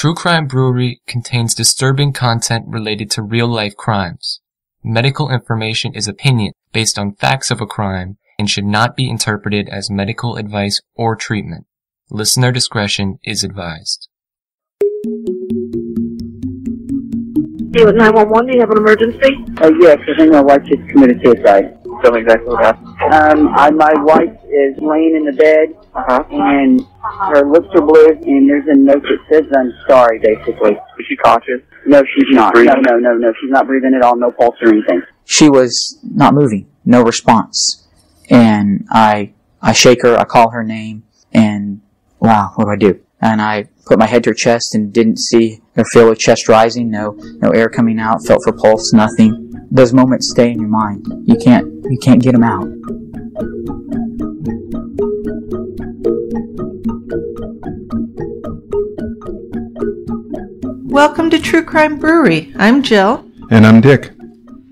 True Crime Brewery contains disturbing content related to real-life crimes. Medical information is opinion based on facts of a crime and should not be interpreted as medical advice or treatment. Listener discretion is advised. You at 911, do you have an emergency? Yes, I think my wife just committed suicide. Tell me exactly what happened. My wife is laying in the bed, and her lips are blue, and there's a note that says, "I'm sorry," basically. Is she conscious? No, she's not. Breathing? No, she's not breathing at all, no pulse or anything. She was not moving, no response. And I shake her, I call her name, and wow, what do? And I put my head to her chest and didn't see or feel her chest rising, no air coming out, felt for pulse, nothing. Those moments stay in your mind. You can't get them out. Welcome to True Crime Brewery. I'm Jill. And I'm Dick.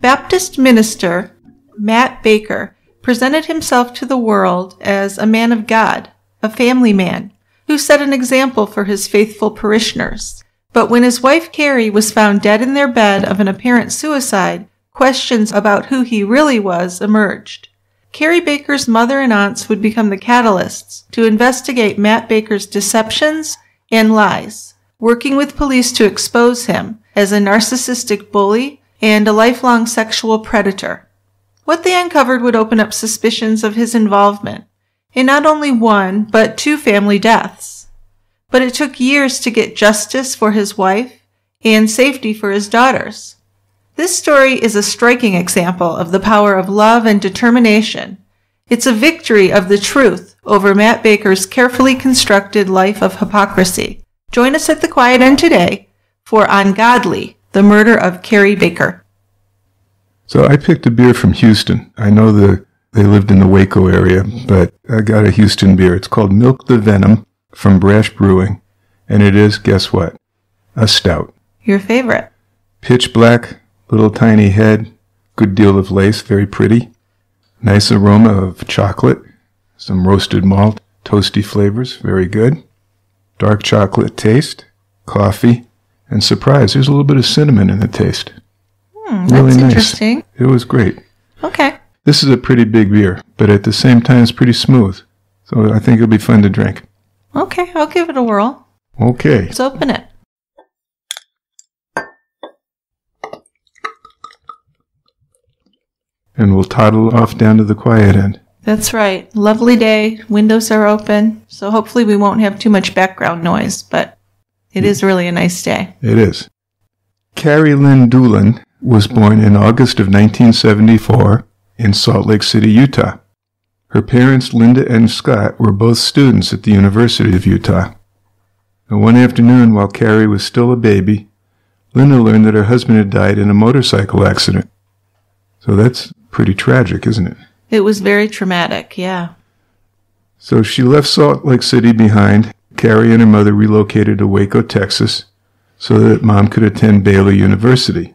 Baptist minister Matt Baker presented himself to the world as a man of God, a family man, who set an example for his faithful parishioners. But when his wife Kari was found dead in their bed of an apparent suicide, questions about who he really was emerged. Kari Baker's mother and aunts would become the catalysts to investigate Matt Baker's deceptions and lies, working with police to expose him as a narcissistic bully and a lifelong sexual predator. What they uncovered would open up suspicions of his involvement in not only one, but 2 family deaths. But it took years to get justice for his wife and safety for his daughters. This story is a striking example of the power of love and determination. It's a victory of the truth over Matt Baker's carefully constructed life of hypocrisy. Join us at the quiet end today for Ungodly, the Murder of Kari Baker. So I picked a beer from Houston. I know they lived in the Waco area, but I got a Houston beer. It's called Milk the Venom from Brash Brewing, and it is, guess what? A stout. Your favorite. Pitch black, little tiny head, good deal of lace, very pretty. Nice aroma of chocolate, some roasted malt, toasty flavors, very good. Dark chocolate taste, coffee, and surprise, there's a little bit of cinnamon in the taste. That's really nice. Interesting. It was great. Okay. This is a pretty big beer, but at the same time it's pretty smooth. So I think it'll be fun to drink. Okay, I'll give it a whirl. Okay. Let's open it. And we'll toddle off down to the quiet end. That's right. Lovely day. Windows are open. So hopefully we won't have too much background noise, but it is really a nice day. It is. Carrie Lynn Doolin was born in August of 1974 in Salt Lake City, Utah. Her parents, Linda and Scott, were both students at the University of Utah. And one afternoon, while Carrie was still a baby, Linda learned that her husband had died in a motorcycle accident. So that's pretty tragic, isn't it? It was very traumatic, yeah. So she left Salt Lake City behind. Carrie and her mother relocated to Waco, Texas, so that Mom could attend Baylor University,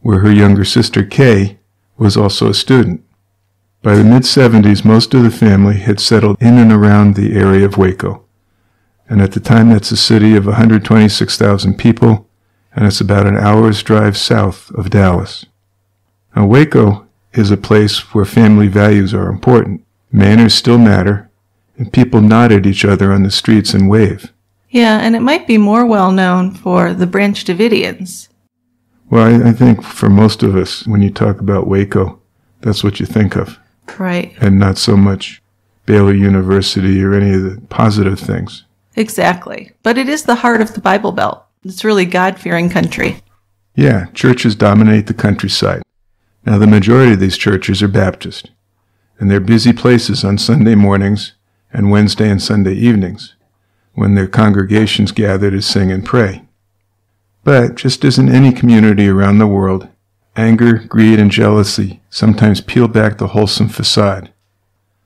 where her younger sister, Kay, was also a student. By the mid-70s, most of the family had settled in and around the area of Waco. And at the time, that's a city of 126,000 people, and it's about an hour's drive south of Dallas. Now, Waco is a place where family values are important. Manners still matter, and people nod at each other on the streets and wave. Yeah, and it might be more well known for the Branch Davidians. Well, I think for most of us, when you talk about Waco, that's what you think of. Right. And not so much Baylor University or any of the positive things. Exactly. But it is the heart of the Bible Belt. It's really God-fearing country. Yeah, churches dominate the countryside. Now, the majority of these churches are Baptist, and they're busy places on Sunday mornings and Wednesday and Sunday evenings, when their congregations gather to sing and pray. But, just as in any community around the world, anger, greed, and jealousy sometimes peel back the wholesome facade.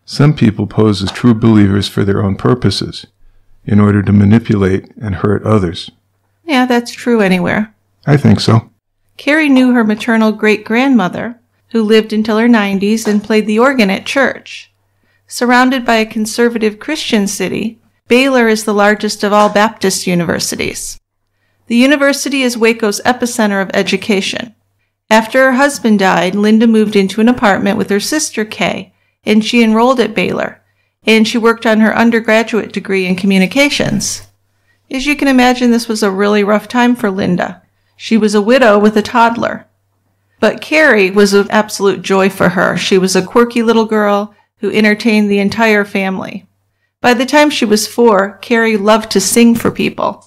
Some people pose as true believers for their own purposes, in order to manipulate and hurt others. Yeah, that's true anywhere. I think so. Kari knew her maternal great-grandmother, who lived until her 90s and played the organ at church. Surrounded by a conservative Christian city, Baylor is the largest of all Baptist universities. The university is Waco's epicenter of education. After her husband died, Linda moved into an apartment with her sister Kay, and she enrolled at Baylor, and she worked on her undergraduate degree in communications. As you can imagine, this was a really rough time for Linda. She was a widow with a toddler. But Kari was an absolute joy for her. She was a quirky little girl who entertained the entire family. By the time she was 4, Kari loved to sing for people.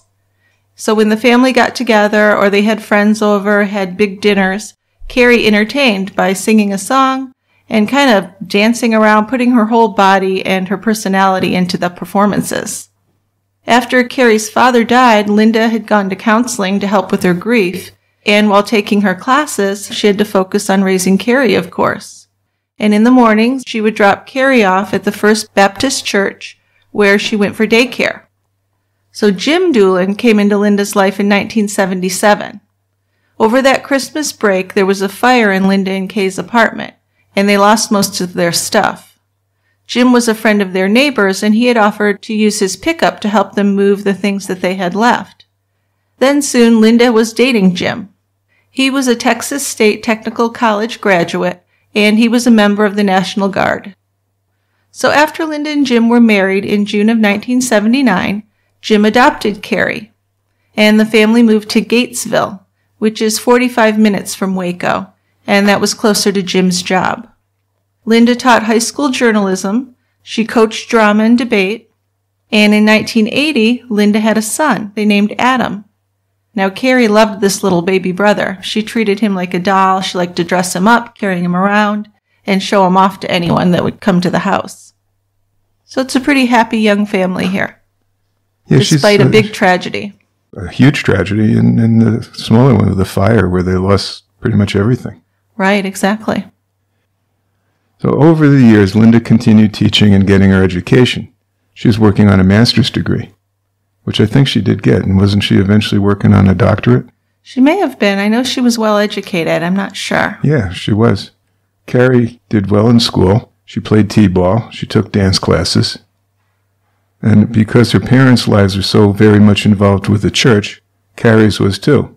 So when the family got together or they had friends over, had big dinners, Kari entertained by singing a song and kind of dancing around, putting her whole body and her personality into the performances. After Kari's father died, Linda had gone to counseling to help with her grief, and while taking her classes, she had to focus on raising Kari, of course. And in the mornings, she would drop Kari off at the First Baptist Church, where she went for daycare. So Jim Doolin came into Linda's life in 1977. Over that Christmas break, there was a fire in Linda and Kay's apartment, and they lost most of their stuff. Jim was a friend of their neighbors, and he had offered to use his pickup to help them move the things that they had left. Then soon, Linda was dating Jim. He was a Texas State Technical College graduate, and he was a member of the National Guard. So after Linda and Jim were married in June of 1979, Jim adopted Kari, and the family moved to Gatesville, which is 45 minutes from Waco, and that was closer to Jim's job. Linda taught high school journalism, she coached drama and debate, and in 1980, Linda had a son they named Adam. Now, Kari loved this little baby brother. She treated him like a doll. She liked to dress him up, carrying him around, and show him off to anyone that would come to the house. So it's a pretty happy young family here, Yeah, despite a big tragedy. A huge tragedy, and the smaller one of the fire where they lost pretty much everything. Right, exactly. So over the years, Linda continued teaching and getting her education. She was working on a master's degree, which I think she did get, and wasn't she eventually working on a doctorate? She may have been. I know she was well educated. I'm not sure. Yeah, she was. Kari did well in school. She played t-ball. She took dance classes. And because her parents' lives were so very much involved with the church, Kari's was too.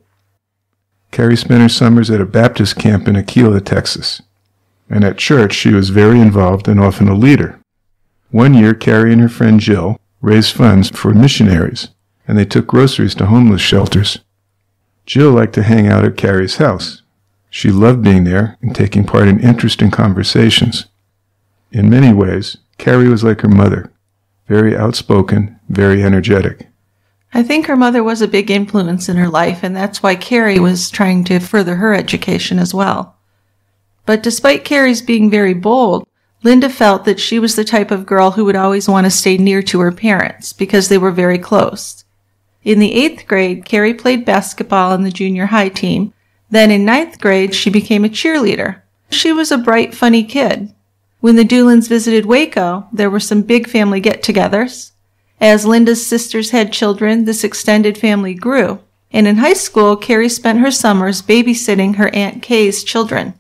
Kari spent her summers at a Baptist camp in Aquila, Texas. And at church, she was very involved and often a leader. One year, Kari and her friend Jill raised funds for missionaries, and they took groceries to homeless shelters. Jill liked to hang out at Kari's house. She loved being there and taking part in interesting conversations. In many ways, Kari was like her mother, very outspoken, very energetic. I think her mother was a big influence in her life, and that's why Kari was trying to further her education as well. But despite Kari's being very bold, Linda felt that she was the type of girl who would always want to stay near to her parents because they were very close. In the 8th grade, Kari played basketball on the junior high team. Then in 9th grade, she became a cheerleader. She was a bright, funny kid. When the Doolins visited Waco, there were some big family get-togethers. As Linda's sisters had children, this extended family grew. And in high school, Kari spent her summers babysitting her Aunt Kay's children.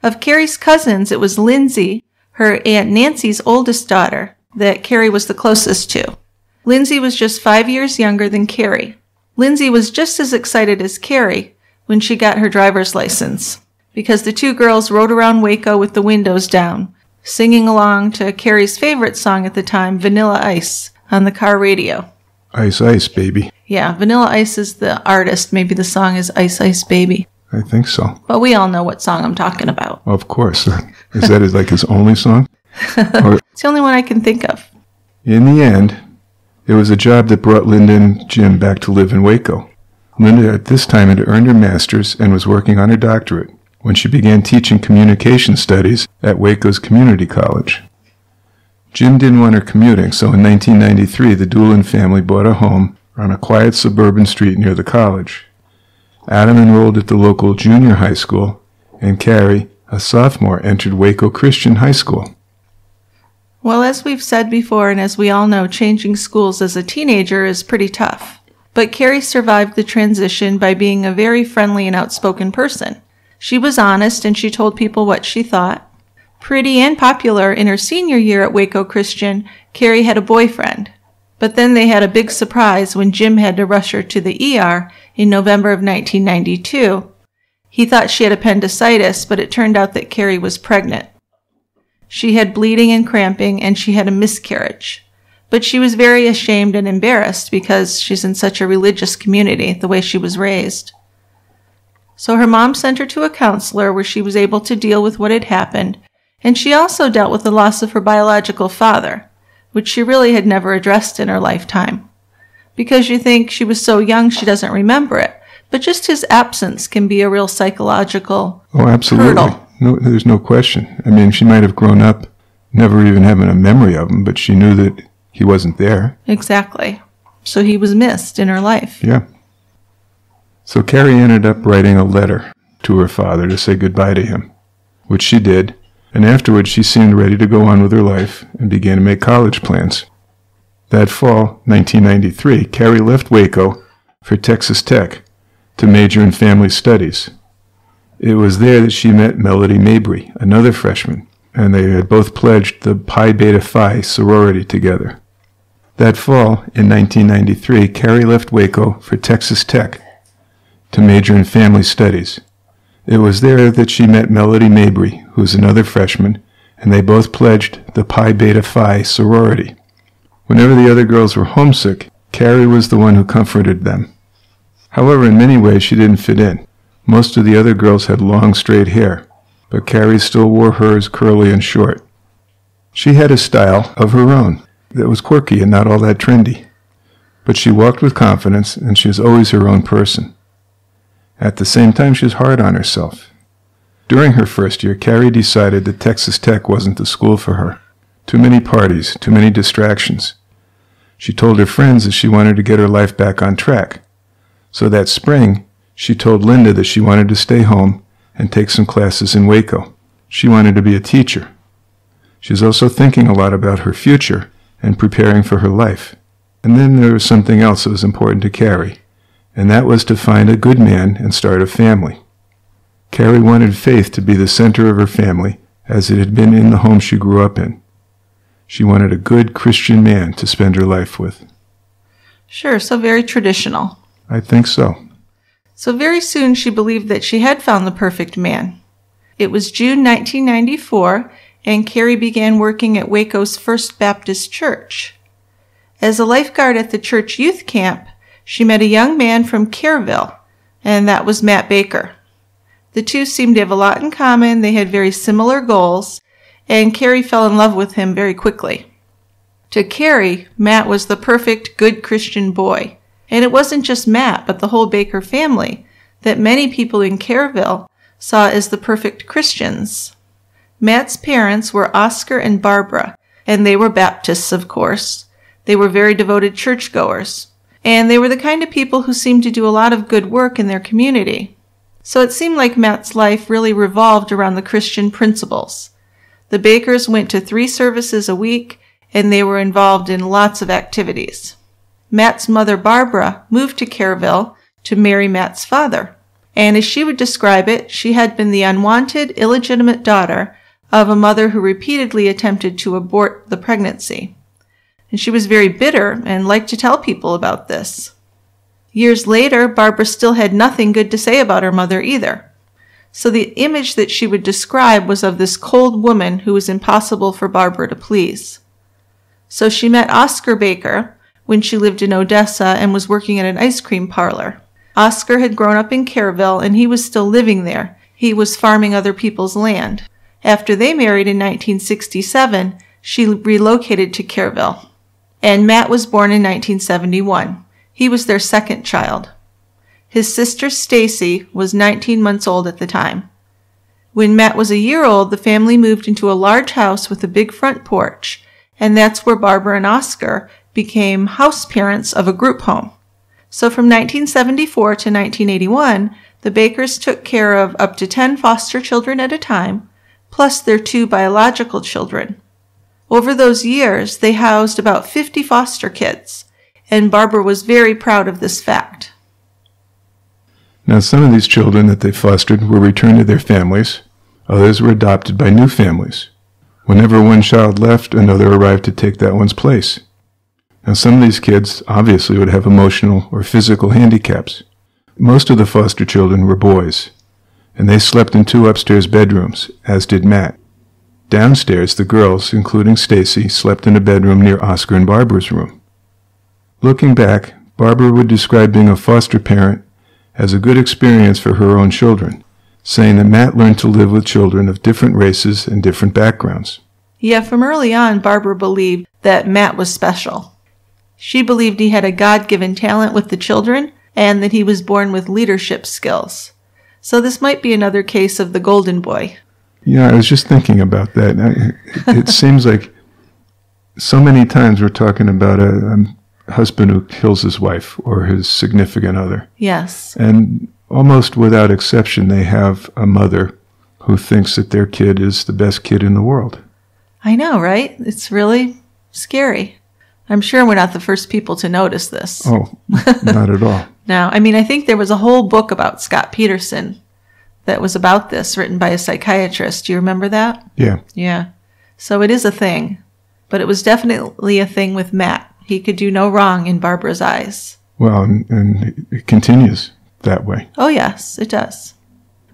Of Kari's cousins, it was Lindsay, her Aunt Nancy's oldest daughter, that Kari was the closest to. Lindsay was just 5 years younger than Kari. Lindsay was just as excited as Kari when she got her driver's license, because the two girls rode around Waco with the windows down, singing along to Kari's favorite song at the time, Vanilla Ice, on the car radio. Ice, ice, baby. Yeah, Vanilla Ice is the artist. Maybe the song is Ice, Ice, Baby. I think so. But we all know what song I'm talking about. Of course. Is that like his only song? Or, it's the only one I can think of. in the end, it was a job that brought Linda and Jim back to live in Waco. Linda at this time had earned her master's and was working on her doctorate when she began teaching communication studies at Waco's community college. Jim didn't want her commuting, so in 1993 the Doolin family bought a home on a quiet suburban street near the college. Adam enrolled at the local junior high school, and Kari, a sophomore, entered Waco Christian High School. Well, as we've said before, and as we all know, changing schools as a teenager is pretty tough. But Kari survived the transition by being a very friendly and outspoken person. She was honest, and she told people what she thought. Pretty and popular, in her senior year at Waco Christian, Kari had a boyfriend. But then they had a big surprise when Jim had to rush her to the ER in November of 1992. He thought she had appendicitis, but it turned out that Kari was pregnant. She had bleeding and cramping, and she had a miscarriage. But she was very ashamed and embarrassed because she's in such a religious community, the way she was raised. So her mom sent her to a counselor where she was able to deal with what had happened, and she also dealt with the loss of her biological father, which she really had never addressed in her lifetime. Because you think she was so young she doesn't remember it, but just his absence can be a real psychological hurdle. No, there's no question. I mean, she might have grown up never even having a memory of him, but she knew that he wasn't there. Exactly. So he was missed in her life. Yeah. So Kari ended up writing a letter to her father to say goodbye to him, which she did, and afterwards she seemed ready to go on with her life and began to make college plans. That fall, 1993, Kari left Waco for Texas Tech to major in family studies. It was there that she met Melody Mabry, another freshman, and they had both pledged the Pi Beta Phi sorority together. That fall, in 1993, Kari left Waco for Texas Tech to major in family studies. It was there that she met Melody Mabry, who was another freshman, and they both pledged the Pi Beta Phi sorority. Whenever the other girls were homesick, Kari was the one who comforted them. However, in many ways she didn't fit in. Most of the other girls had long, straight hair, but Kari still wore hers curly and short. She had a style of her own that was quirky and not all that trendy, but she walked with confidence, and she was always her own person. At the same time, she was hard on herself. During her first year, Kari decided that Texas Tech wasn't the school for her. Too many parties, too many distractions. She told her friends that she wanted to get her life back on track. So that spring, she told Linda that she wanted to stay home and take some classes in Waco. She wanted to be a teacher. She was also thinking a lot about her future and preparing for her life. And then there was something else that was important to Kari, and that was to find a good man and start a family. Kari wanted Faith to be the center of her family, as it had been in the home she grew up in. She wanted a good Christian man to spend her life with. Sure, so very traditional. I think so. So very soon she believed that she had found the perfect man. It was June 1994, and Kari began working at Waco's First Baptist Church. As a lifeguard at the church youth camp, she met a young man from Kerrville, and that was Matt Baker. The two seemed to have a lot in common. They had very similar goals, and Kari fell in love with him very quickly. To Kari, Matt was the perfect, good Christian boy. And it wasn't just Matt, but the whole Baker family that many people in Kerrville saw as the perfect Christians. Matt's parents were Oscar and Barbara, and they were Baptists, of course. They were very devoted churchgoers, and they were the kind of people who seemed to do a lot of good work in their community. So it seemed like Matt's life really revolved around the Christian principles. The Bakers went to 3 services a week, and they were involved in lots of activities. Matt's mother, Barbara, moved to Kerrville to marry Matt's father. And as she would describe it, she had been the unwanted, illegitimate daughter of a mother who repeatedly attempted to abort the pregnancy. And she was very bitter and liked to tell people about this. Years later, Barbara still had nothing good to say about her mother either. So the image that she would describe was of this cold woman who was impossible for Barbara to please. So she met Oscar Baker when she lived in Odessa and was working at an ice cream parlor. Oscar had grown up in Kerrville, and he was still living there. He was farming other people's land. After they married in 1967, she relocated to Kerrville. And Matt was born in 1971. He was their second child. His sister Stacy was 19 months old at the time. When Matt was a year old, the family moved into a large house with a big front porch, and that's where Barbara and Oscar became house parents of a group home. So from 1974 to 1981, the Bakers took care of up to 10 foster children at a time, plus their 2 biological children. Over those years, they housed about 50 foster kids, and Barbara was very proud of this fact. Now, some of these children that they fostered were returned to their families. Others were adopted by new families. Whenever one child left, another arrived to take that one's place. Now, some of these kids obviously would have emotional or physical handicaps. Most of the foster children were boys, and they slept in 2 upstairs bedrooms, as did Matt. Downstairs, the girls, including Stacy, slept in a bedroom near Oscar and Barbara's room. Looking back, Barbara would describe being a foster parent as a good experience for her own children, saying that Matt learned to live with children of different races and different backgrounds. Yeah, from early on, Barbara believed that Matt was special. She believed he had a God-given talent with the children and that he was born with leadership skills. So this might be another case of the golden boy. Yeah, I was just thinking about that. It seems like so many times we're talking about a husband who kills his wife or his significant other. Yes. And almost without exception, they have a mother who thinks that their kid is the best kid in the world. I know, right? It's really scary. I'm sure we're not the first people to notice this. Oh, not at all. No, I think there was a whole book about Scott Peterson that was about this, written by a psychiatrist. Do you remember that? Yeah. Yeah. So it is a thing. But it was definitely a thing with Matt. He could do no wrong in Barbara's eyes. Well, and it continues that way. Oh, yes, it does.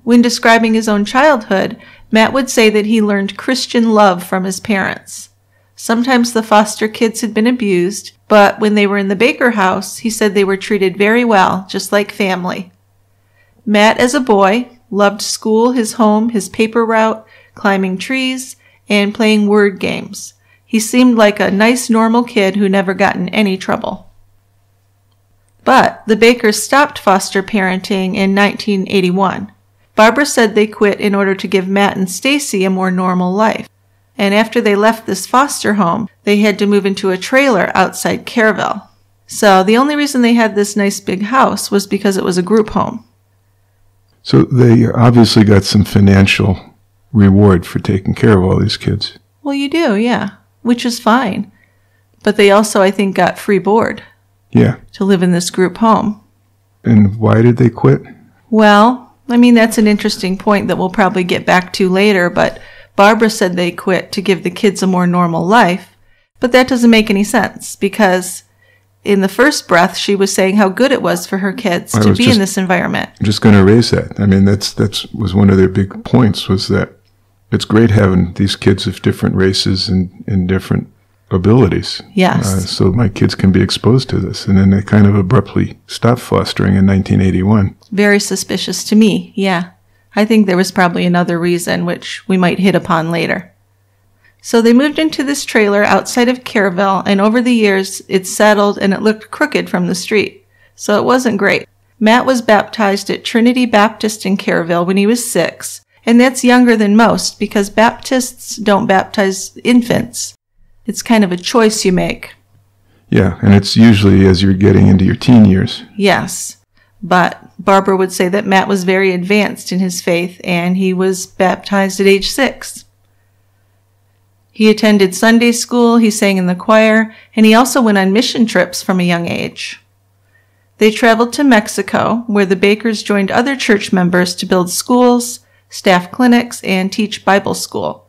When describing his own childhood, Matt would say that he learned Christian love from his parents. Sometimes the foster kids had been abused, but when they were in the Baker house, he said they were treated very well, just like family. Matt, as a boy, loved school, his home, his paper route, climbing trees, and playing word games. He seemed like a nice, normal kid who never got in any trouble. But the Bakers stopped foster parenting in 1981. Barbara said they quit in order to give Matt and Stacy a more normal life. And after they left this foster home, they had to move into a trailer outside Kerrville. So the only reason they had this nice big house was because it was a group home. So they obviously got some financial reward for taking care of all these kids. Well, you do, yeah, which is fine. But they also, I think, got free board. Yeah. To live in this group home. And why did they quit? Well, that's an interesting point that we'll probably get back to later, but Barbara said they quit to give the kids a more normal life. But that doesn't make any sense, because in the first breath, she was saying how good it was for her kids to be in this environment. I'm just going to raise that. That was one of their big points, was that it's great having these kids of different races and different abilities. Yes. So my kids can be exposed to this. And then they kind of abruptly stopped fostering in 1981. Very suspicious to me, yeah. I think there was probably another reason, which we might hit upon later. So they moved into this trailer outside of Kerrville, and over the years, it settled and it looked crooked from the street. So it wasn't great. Matt was baptized at Trinity Baptist in Kerrville when he was 6, and that's younger than most because Baptists don't baptize infants. It's kind of a choice you make. Yeah, and it's usually as you're getting into your teen years. Yes, but Barbara would say that Matt was very advanced in his faith, and he was baptized at age 6. He attended Sunday school, he sang in the choir, and he also went on mission trips from a young age. They traveled to Mexico, where the Bakers joined other church members to build schools, staff clinics, and teach Bible school.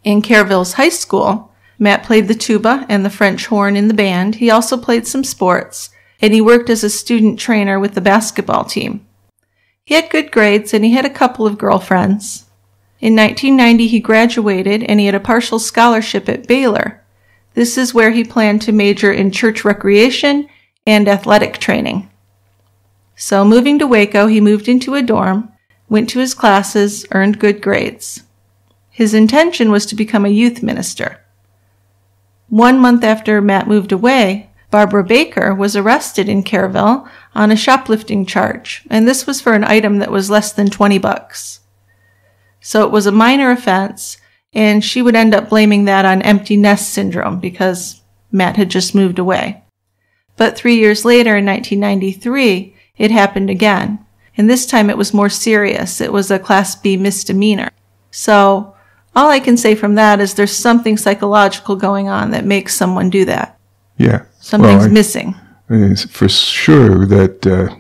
In Kerrville's high school, Matt played the tuba and the French horn in the band. He also played some sports, and he worked as a student trainer with the basketball team. He had good grades, and he had a couple of girlfriends. In 1990, he graduated, and he had a partial scholarship at Baylor. This is where he planned to major in church recreation and athletic training. So moving to Waco, he moved into a dorm, went to his classes, earned good grades. His intention was to become a youth minister. 1 month after Matt moved away, Barbara Baker was arrested in Kerrville on a shoplifting charge, and this was for an item that was less than $20. So it was a minor offense, and she would end up blaming that on empty nest syndrome because Matt had just moved away. But 3 years later, in 1993, it happened again, and this time it was more serious. It was a Class B misdemeanor. So all I can say from that is there's something psychological going on that makes someone do that. Yeah. Something's missing. For sure, that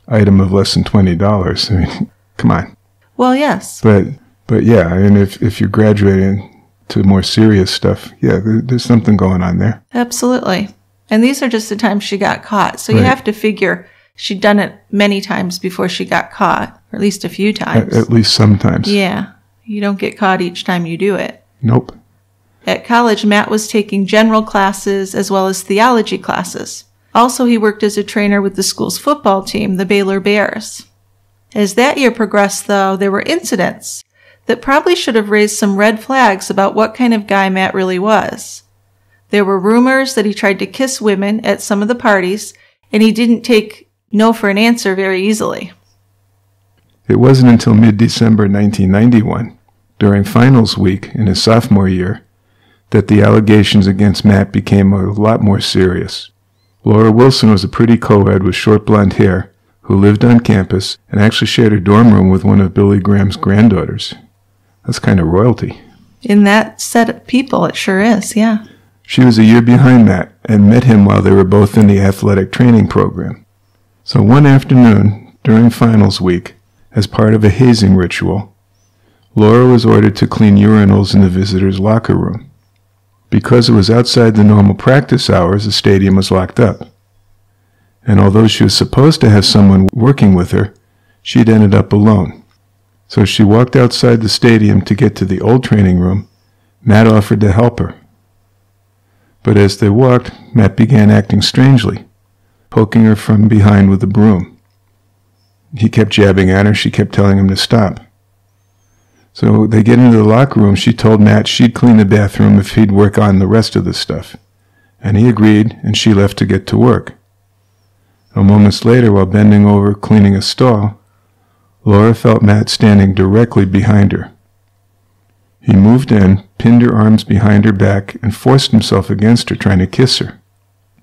item of less than $20. Come on. Well, yes. But yeah, if you're graduating to more serious stuff, yeah, there's something going on there. Absolutely. And these are just the times she got caught. So you Right. have to figure she'd done it many times before she got caught, or at least a few times. At least sometimes. Yeah. You don't get caught each time you do it. Nope. At college, Matt was taking general classes as well as theology classes. Also, he worked as a trainer with the school's football team, the Baylor Bears. As that year progressed, though, there were incidents that probably should have raised some red flags about what kind of guy Matt really was. There were rumors that he tried to kiss women at some of the parties, and he didn't take no for an answer very easily. It wasn't until mid-December 1991, during finals week in his sophomore year, that the allegations against Matt became a lot more serious. Laura Wilson was a pretty co-ed with short blonde hair who lived on campus and actually shared a dorm room with one of Billy Graham's granddaughters. That's kind of royalty. In that set of people, it sure is, yeah. She was a year behind Matt and met him while they were both in the athletic training program. So one afternoon, during finals week, as part of a hazing ritual, Laura was ordered to clean urinals in the visitors' locker room. Because it was outside the normal practice hours, the stadium was locked up. And although she was supposed to have someone working with her, she'd ended up alone. So she walked outside the stadium to get to the old training room. Matt offered to help her. But as they walked, Matt began acting strangely, poking her from behind with a broom. He kept jabbing at her. She kept telling him to stop. So they get into the locker room. She told Matt she'd clean the bathroom if he'd work on the rest of the stuff. And he agreed, and she left to get to work. Moments later, while bending over cleaning a stall, Laura felt Matt standing directly behind her. He moved in, pinned her arms behind her back, and forced himself against her, trying to kiss her.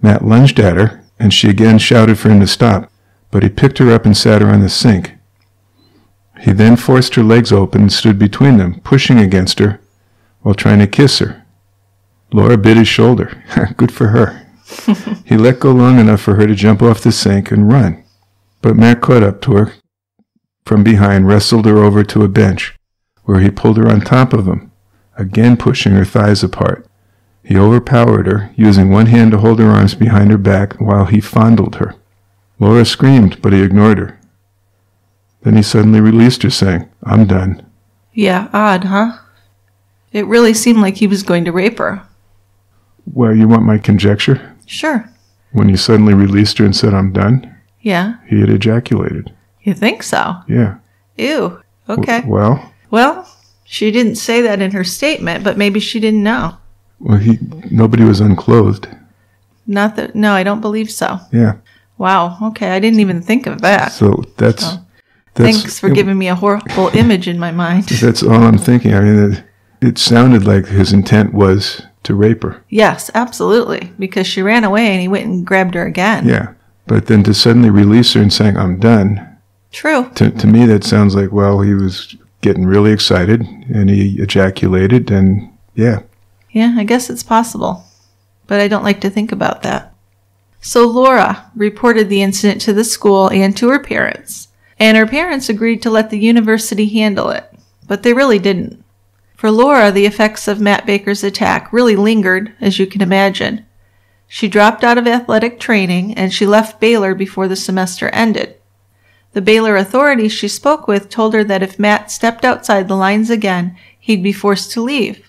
Matt lunged at her, and she again shouted for him to stop, but he picked her up and sat her on the sink. He then forced her legs open and stood between them, pushing against her while trying to kiss her. Laura bit his shoulder. Good for her. He let go long enough for her to jump off the sink and run. But Matt caught up to her from behind, wrestled her over to a bench, where he pulled her on top of him, again pushing her thighs apart. He overpowered her, using one hand to hold her arms behind her back while he fondled her. Laura screamed, but he ignored her. Then he suddenly released her, saying, "I'm done." Yeah, odd, huh? It really seemed like he was going to rape her. Well, you want my conjecture? Sure. When he suddenly released her and said, "I'm done," Yeah. he had ejaculated. You think so? Yeah. Ew. Okay. Well, she didn't say that in her statement, but maybe she didn't know. Nobody was unclothed. Not that, no, I don't believe so. Yeah. Wow. Okay. I didn't even think of that. So that's Thanks for giving me a horrible image in my mind. That's all I'm thinking. I mean, it sounded like his intent was to rape her. Yes, absolutely. Because she ran away and he went and grabbed her again. Yeah. But then to suddenly release her and saying, "I'm done." True. To me, that sounds like, well, he was getting really excited and he ejaculated and yeah. Yeah, I guess it's possible. But I don't like to think about that. So Laura reported the incident to the school and to her parents. And her parents agreed to let the university handle it. But they really didn't. For Laura, the effects of Matt Baker's attack really lingered, as you can imagine. She dropped out of athletic training and she left Baylor before the semester ended. The Baylor authorities she spoke with told her that if Matt stepped outside the lines again, he'd be forced to leave.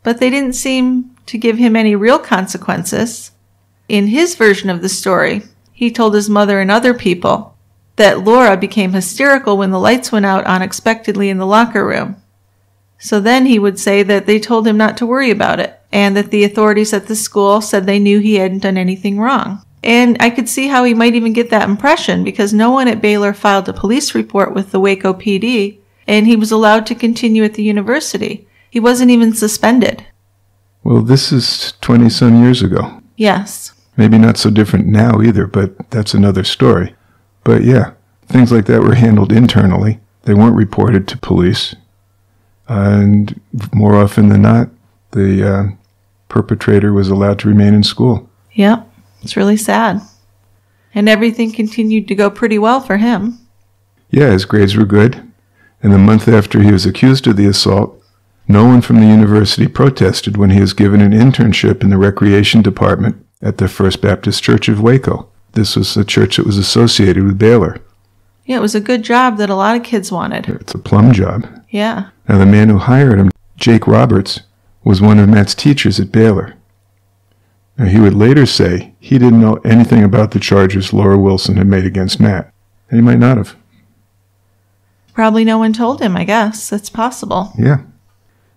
But they didn't seem to give him any real consequences. In his version of the story, he told his mother and other people that Laura became hysterical when the lights went out unexpectedly in the locker room. So then he would say that they told him not to worry about it, and that the authorities at the school said they knew he hadn't done anything wrong. And I could see how he might even get that impression, because no one at Baylor filed a police report with the Waco PD, and he was allowed to continue at the university. He wasn't even suspended. Well, this is 20-some years ago. Yes. Maybe not so different now either, but that's another story. But yeah, things like that were handled internally. They weren't reported to police. And more often than not, the perpetrator was allowed to remain in school. Yep. It's really sad. And everything continued to go pretty well for him. Yeah, his grades were good. And the month after he was accused of the assault, no one from the university protested when he was given an internship in the recreation department at the First Baptist Church of Waco. This was a church that was associated with Baylor. Yeah, it was a good job that a lot of kids wanted. It's a plum job. Yeah. Now, the man who hired him, Jake Roberts, was one of Matt's teachers at Baylor. Now, he would later say he didn't know anything about the charges Laura Wilson had made against Matt. And he might not have. Probably no one told him, I guess. It's possible. Yeah.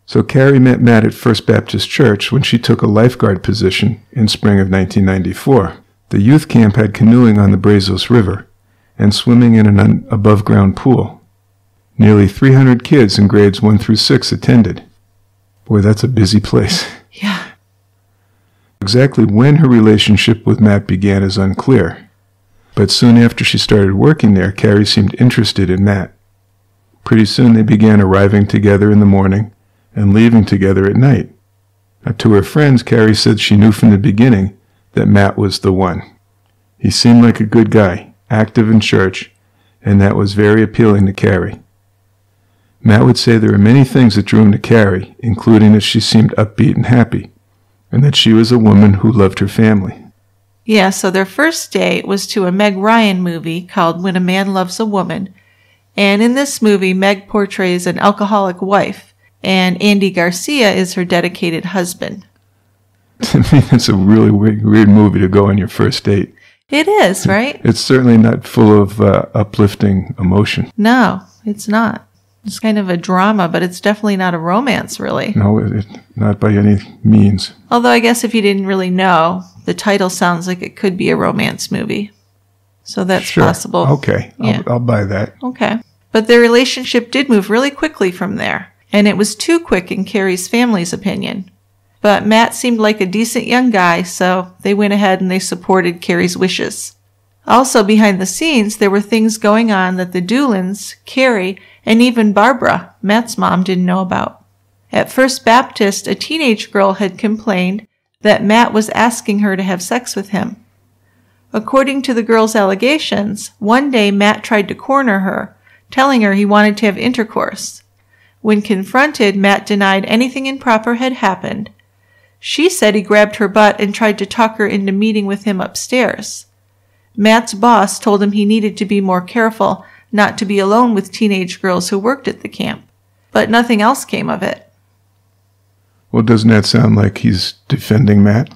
So Kari met Matt at First Baptist Church when she took a lifeguard position in spring of 1994. The youth camp had canoeing on the Brazos River and swimming in an above-ground pool. Nearly 300 kids in grades 1 through 6 attended. Boy, that's a busy place. Yeah. Exactly when her relationship with Matt began is unclear. But soon after she started working there, Kari seemed interested in Matt. Pretty soon they began arriving together in the morning and leaving together at night. Now, to her friends, Kari said she knew from the beginning that Matt was the one. He seemed like a good guy, active in church, and that was very appealing to Kari. Matt would say there were many things that drew him to Kari, including that she seemed upbeat and happy, and that she was a woman who loved her family. Yeah, so their first date was to a Meg Ryan movie called When a Man Loves a Woman. And in this movie, Meg portrays an alcoholic wife, and Andy Garcia is her dedicated husband. To me, that's a really weird movie to go on your first date. It is, right? It's certainly not full of uplifting emotion. No, it's not. It's kind of a drama, but it's definitely not a romance, really. No, not by any means. Although I guess if you didn't really know, the title sounds like it could be a romance movie. So that's sure. possible. Okay, Yeah. I'll buy that. Okay. But their relationship did move really quickly from there, and it was too quick in Kari's family's opinion. But Matt seemed like a decent young guy, so they went ahead and they supported Kari's wishes. Also, behind the scenes, there were things going on that the Doolins, Kari, and even Barbara, Matt's mom, didn't know about. At First Baptist, a teenage girl had complained that Matt was asking her to have sex with him. According to the girl's allegations, one day Matt tried to corner her, telling her he wanted to have intercourse. When confronted, Matt denied anything improper had happened. She said he grabbed her butt and tried to talk her into meeting with him upstairs. Matt's boss told him he needed to be more careful not to be alone with teenage girls who worked at the camp, but nothing else came of it. Well, doesn't that sound like he's defending Matt?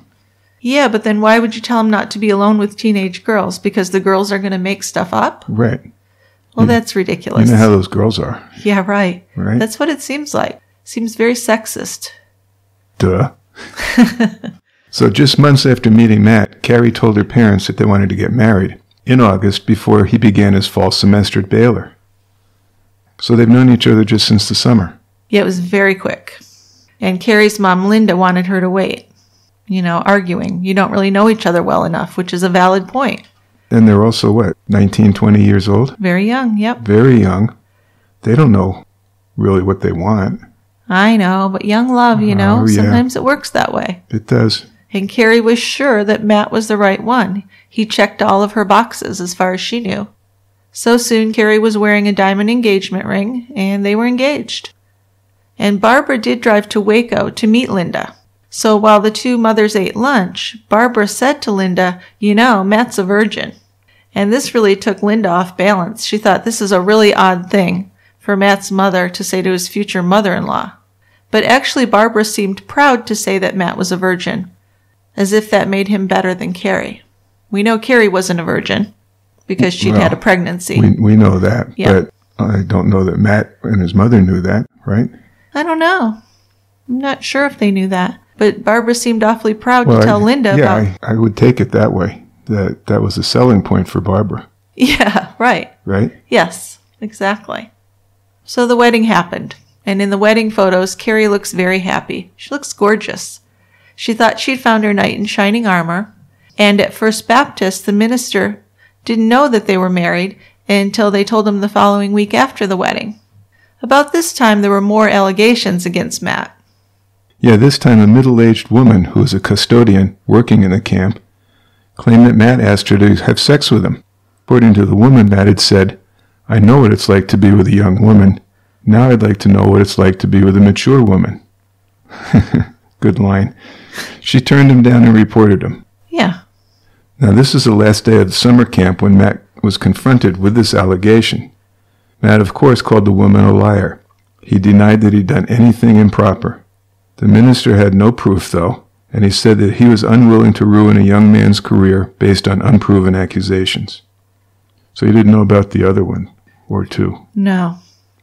Yeah, but then why would you tell him not to be alone with teenage girls? Because the girls are going to make stuff up? Right. Well, that's ridiculous. You know how those girls are. Yeah, right. Right? That's what it seems like. Seems very sexist. Duh. So just months after meeting Matt, Kari told her parents that they wanted to get married in August before he began his fall semester at Baylor. So they've known each other just since the summer. Yeah, it was very quick. And Kari's mom, Linda, wanted her to wait. You know, arguing. You don't really know each other well enough, which is a valid point. And they're also, what, 19, 20 years old? Very young, yep. Very young. They don't know really what they want. I know, but young love, you know, Oh, yeah. sometimes it works that way. It does. And Kari was sure that Matt was the right one. He checked all of her boxes as far as she knew. So soon, Kari was wearing a diamond engagement ring, and they were engaged. And Barbara did drive to Waco to meet Linda. So while the two mothers ate lunch, Barbara said to Linda, you know, Matt's a virgin. And this really took Linda off balance. She thought this is a really odd thing for Matt's mother to say to his future mother-in-law. But actually, Barbara seemed proud to say that Matt was a virgin, as if that made him better than Kari. We know Kari wasn't a virgin because she'd had a pregnancy. We know that, Yeah. but I don't know that Matt and his mother knew that, right? I don't know. I'm not sure if they knew that. But Barbara seemed awfully proud to tell Linda about... Yeah, I would take it that way, that was a selling point for Barbara. Yeah, right. Right? Yes, exactly. So the wedding happened. And in the wedding photos, Kari looks very happy. She looks gorgeous. She thought she'd found her knight in shining armor. And at First Baptist, the minister didn't know that they were married until they told him the following week after the wedding. About this time, there were more allegations against Matt. Yeah, this time a middle-aged woman who was a custodian working in the camp claimed that Matt asked her to have sex with him. According to the woman, Matt had said, I know what it's like to be with a young woman. Now I'd like to know what it's like to be with a mature woman. Good line. She turned him down and reported him. Yeah. Now, this is the last day of the summer camp when Matt was confronted with this allegation. Matt, of course, called the woman a liar. He denied that he'd done anything improper. The minister had no proof, though, and he said that he was unwilling to ruin a young man's career based on unproven accusations. So he didn't know about the other one, or two. No.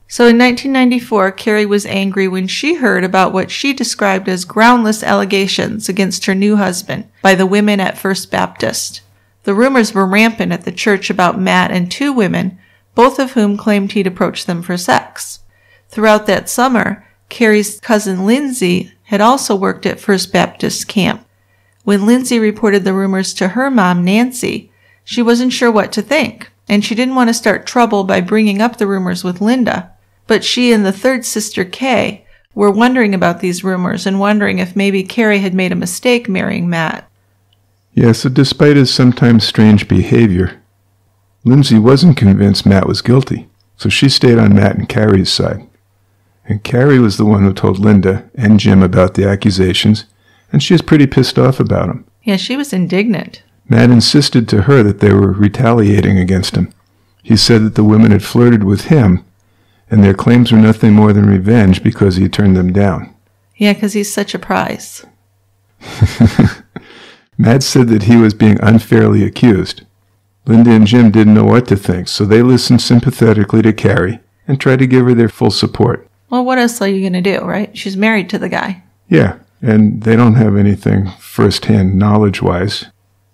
So in 1994, Kari was angry when she heard about what she described as groundless allegations against her new husband by the women at First Baptist. The rumors were rampant at the church about Matt and two women, both of whom claimed he'd approached them for sex. Throughout that summer, Kari's cousin Lindsay had also worked at First Baptist camp. When Lindsay reported the rumors to her mom, Nancy, she wasn't sure what to think, and she didn't want to start trouble by bringing up the rumors with Linda. But she and the third sister, Kay, were wondering about these rumors and wondering if maybe Kari had made a mistake marrying Matt. Yeah, so despite his sometimes strange behavior, Lindsay wasn't convinced Matt was guilty, so she stayed on Matt and Kari's side. And Kari was the one who told Linda and Jim about the accusations, and she was pretty pissed off about them. Yeah, she was indignant. Matt insisted to her that they were retaliating against him. He said that the women had flirted with him, and their claims were nothing more than revenge because he turned them down. Yeah, because he's such a prize. Matt said that he was being unfairly accused. Linda and Jim didn't know what to think, so they listened sympathetically to Kari and tried to give her their full support. Well, what else are you going to do, right? She's married to the guy. Yeah, and they don't have anything first-hand knowledge-wise.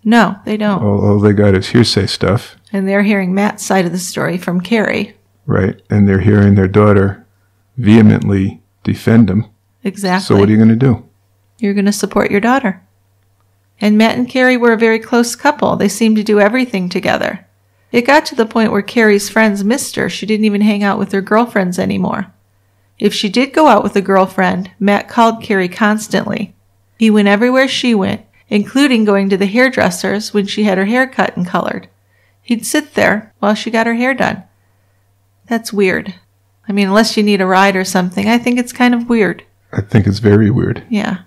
No, they don't. All they got is hearsay stuff. And they're hearing Matt's side of the story from Kari. Right, and they're hearing their daughter vehemently defend him. Exactly. So what are you going to do? You're going to support your daughter. And Matt and Kari were a very close couple. They seemed to do everything together. It got to the point where Kari's friends missed her. She didn't even hang out with her girlfriends anymore. If she did go out with a girlfriend, Matt called Kari constantly. He went everywhere she went, including going to the hairdresser's when she had her hair cut and colored. He'd sit there while she got her hair done. That's weird. I mean, unless you need a ride or something, I think it's kind of weird. I think it's very weird. Yeah.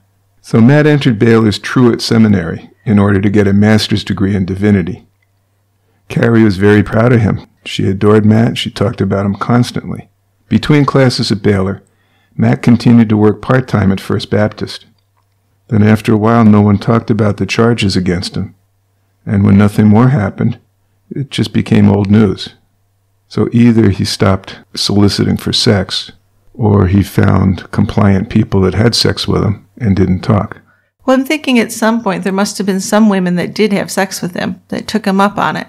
So Matt entered Baylor's Truett Seminary in order to get a master's degree in divinity. Kari was very proud of him. She adored Matt. She talked about him constantly. Between classes at Baylor, Matt continued to work part-time at First Baptist. Then after a while, no one talked about the charges against him. And when nothing more happened, it just became old news. So either he stopped soliciting for sex, or he found compliant people that had sex with him and didn't talk. Well, I'm thinking at some point there must have been some women that did have sex with him, that took him up on it.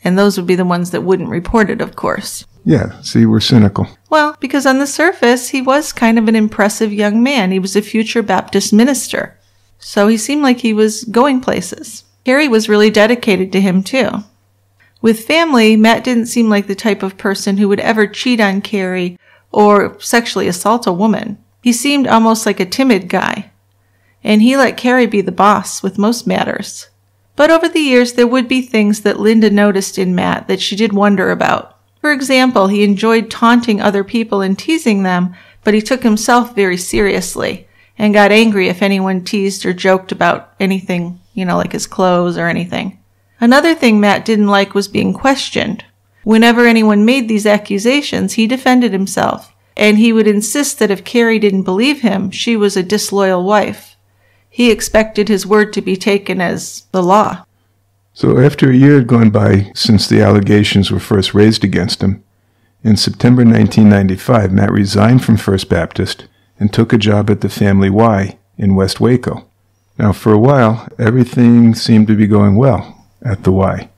And those would be the ones that wouldn't report it, of course. Yeah, see, we're cynical. Well, because on the surface, he was kind of an impressive young man. He was a future Baptist minister. So he seemed like he was going places. Kari was really dedicated to him, too. With family, Matt didn't seem like the type of person who would ever cheat on Kari or sexually assault a woman. He seemed almost like a timid guy. And he let Kari be the boss with most matters. But over the years, there would be things that Linda noticed in Matt that she did wonder about. For example, he enjoyed taunting other people and teasing them, but he took himself very seriously and got angry if anyone teased or joked about anything, like his clothes or anything. Another thing Matt didn't like was being questioned. Whenever anyone made these accusations, he defended himself, and he would insist that if Kari didn't believe him, she was a disloyal wife. He expected his word to be taken as the law. So after a year had gone by since the allegations were first raised against him, in September 1995, Matt resigned from First Baptist and took a job at the Family Y in West Waco. Now, for a while, everything seemed to be going well at the Y.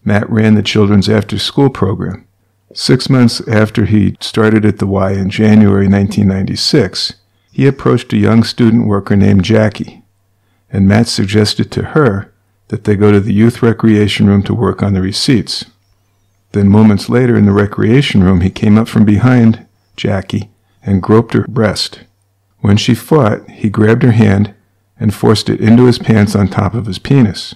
Matt ran the children's after-school program. 6 months after he started at the Y in January 1996, he approached a young student worker named Jackie, and Matt suggested to her that they go to the youth recreation room to work on the receipts. Then moments later in the recreation room, he came up from behind Jackie and groped her breast. When she fought, he grabbed her hand and forced it into his pants on top of his penis.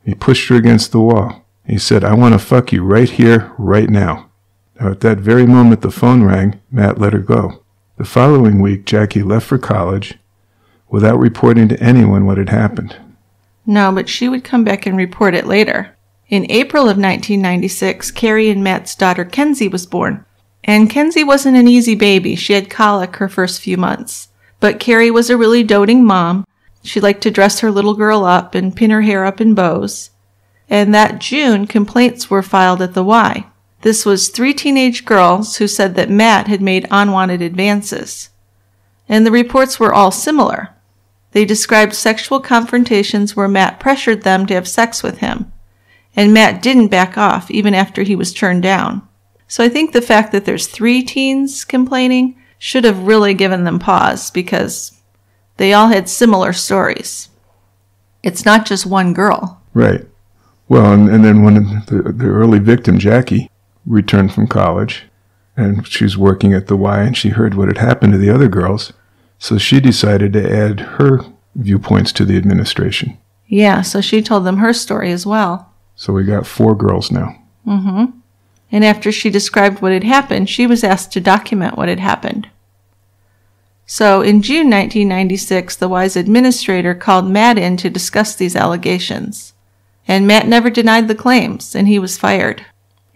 He pushed her against the wall. He said, "I want to fuck you right here, right now." Now, at that very moment the phone rang, Matt let her go. The following week, Jackie left for college without reporting to anyone what had happened. No, but she would come back and report it later. In April of 1996, Kari and Matt's daughter Kenzie was born. And Kenzie wasn't an easy baby. She had colic her first few months. But Kari was a really doting mom. She liked to dress her little girl up and pin her hair up in bows. And that June, complaints were filed at the Y. This was 3 teenage girls who said that Matt had made unwanted advances. And the reports were all similar. They described sexual confrontations where Matt pressured them to have sex with him. And Matt didn't back off even after he was turned down. So I think the fact that there's 3 teens complaining should have really given them pause, because they all had similar stories. It's not just one girl. Right. Well, and then one of the early victim, Jackie, returned from college, and she was working at the Y, and she heard what had happened to the other girls, so she decided to add her viewpoints to the administration. Yeah, so she told them her story as well. So we got 4 girls now. Mm-hmm. And after she described what had happened, she was asked to document what had happened. So in June 1996, the Y's administrator called Matt in to discuss these allegations. And Matt never denied the claims, and he was fired.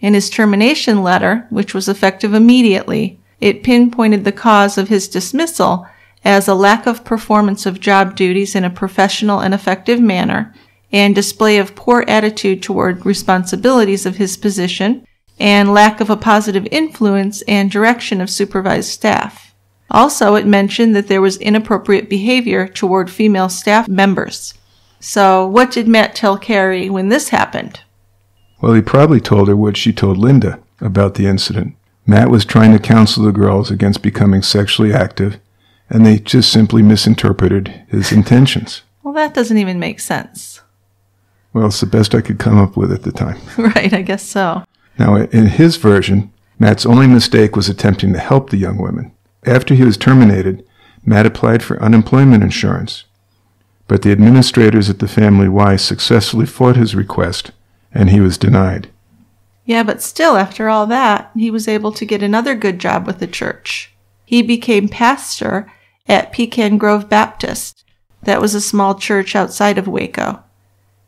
In his termination letter, which was effective immediately, it pinpointed the cause of his dismissal as a lack of performance of job duties in a professional and effective manner, and display of poor attitude toward responsibilities of his position, and lack of a positive influence and direction of supervised staff. Also, it mentioned that there was inappropriate behavior toward female staff members. So, what did Matt tell Kari when this happened? Well, he probably told her what she told Linda about the incident. Matt was trying to counsel the girls against becoming sexually active, and they just simply misinterpreted his intentions. Well, that doesn't even make sense. Well, it's the best I could come up with at the time. Right, I guess so. Now, in his version, Matt's only mistake was attempting to help the young women. After he was terminated, Matt applied for unemployment insurance, but the administrators at the Family Y successfully fought his request, and he was denied. Yeah, but still, after all that, he was able to get another good job with the church. He became pastor at Pecan Grove Baptist. That was a small church outside of Waco.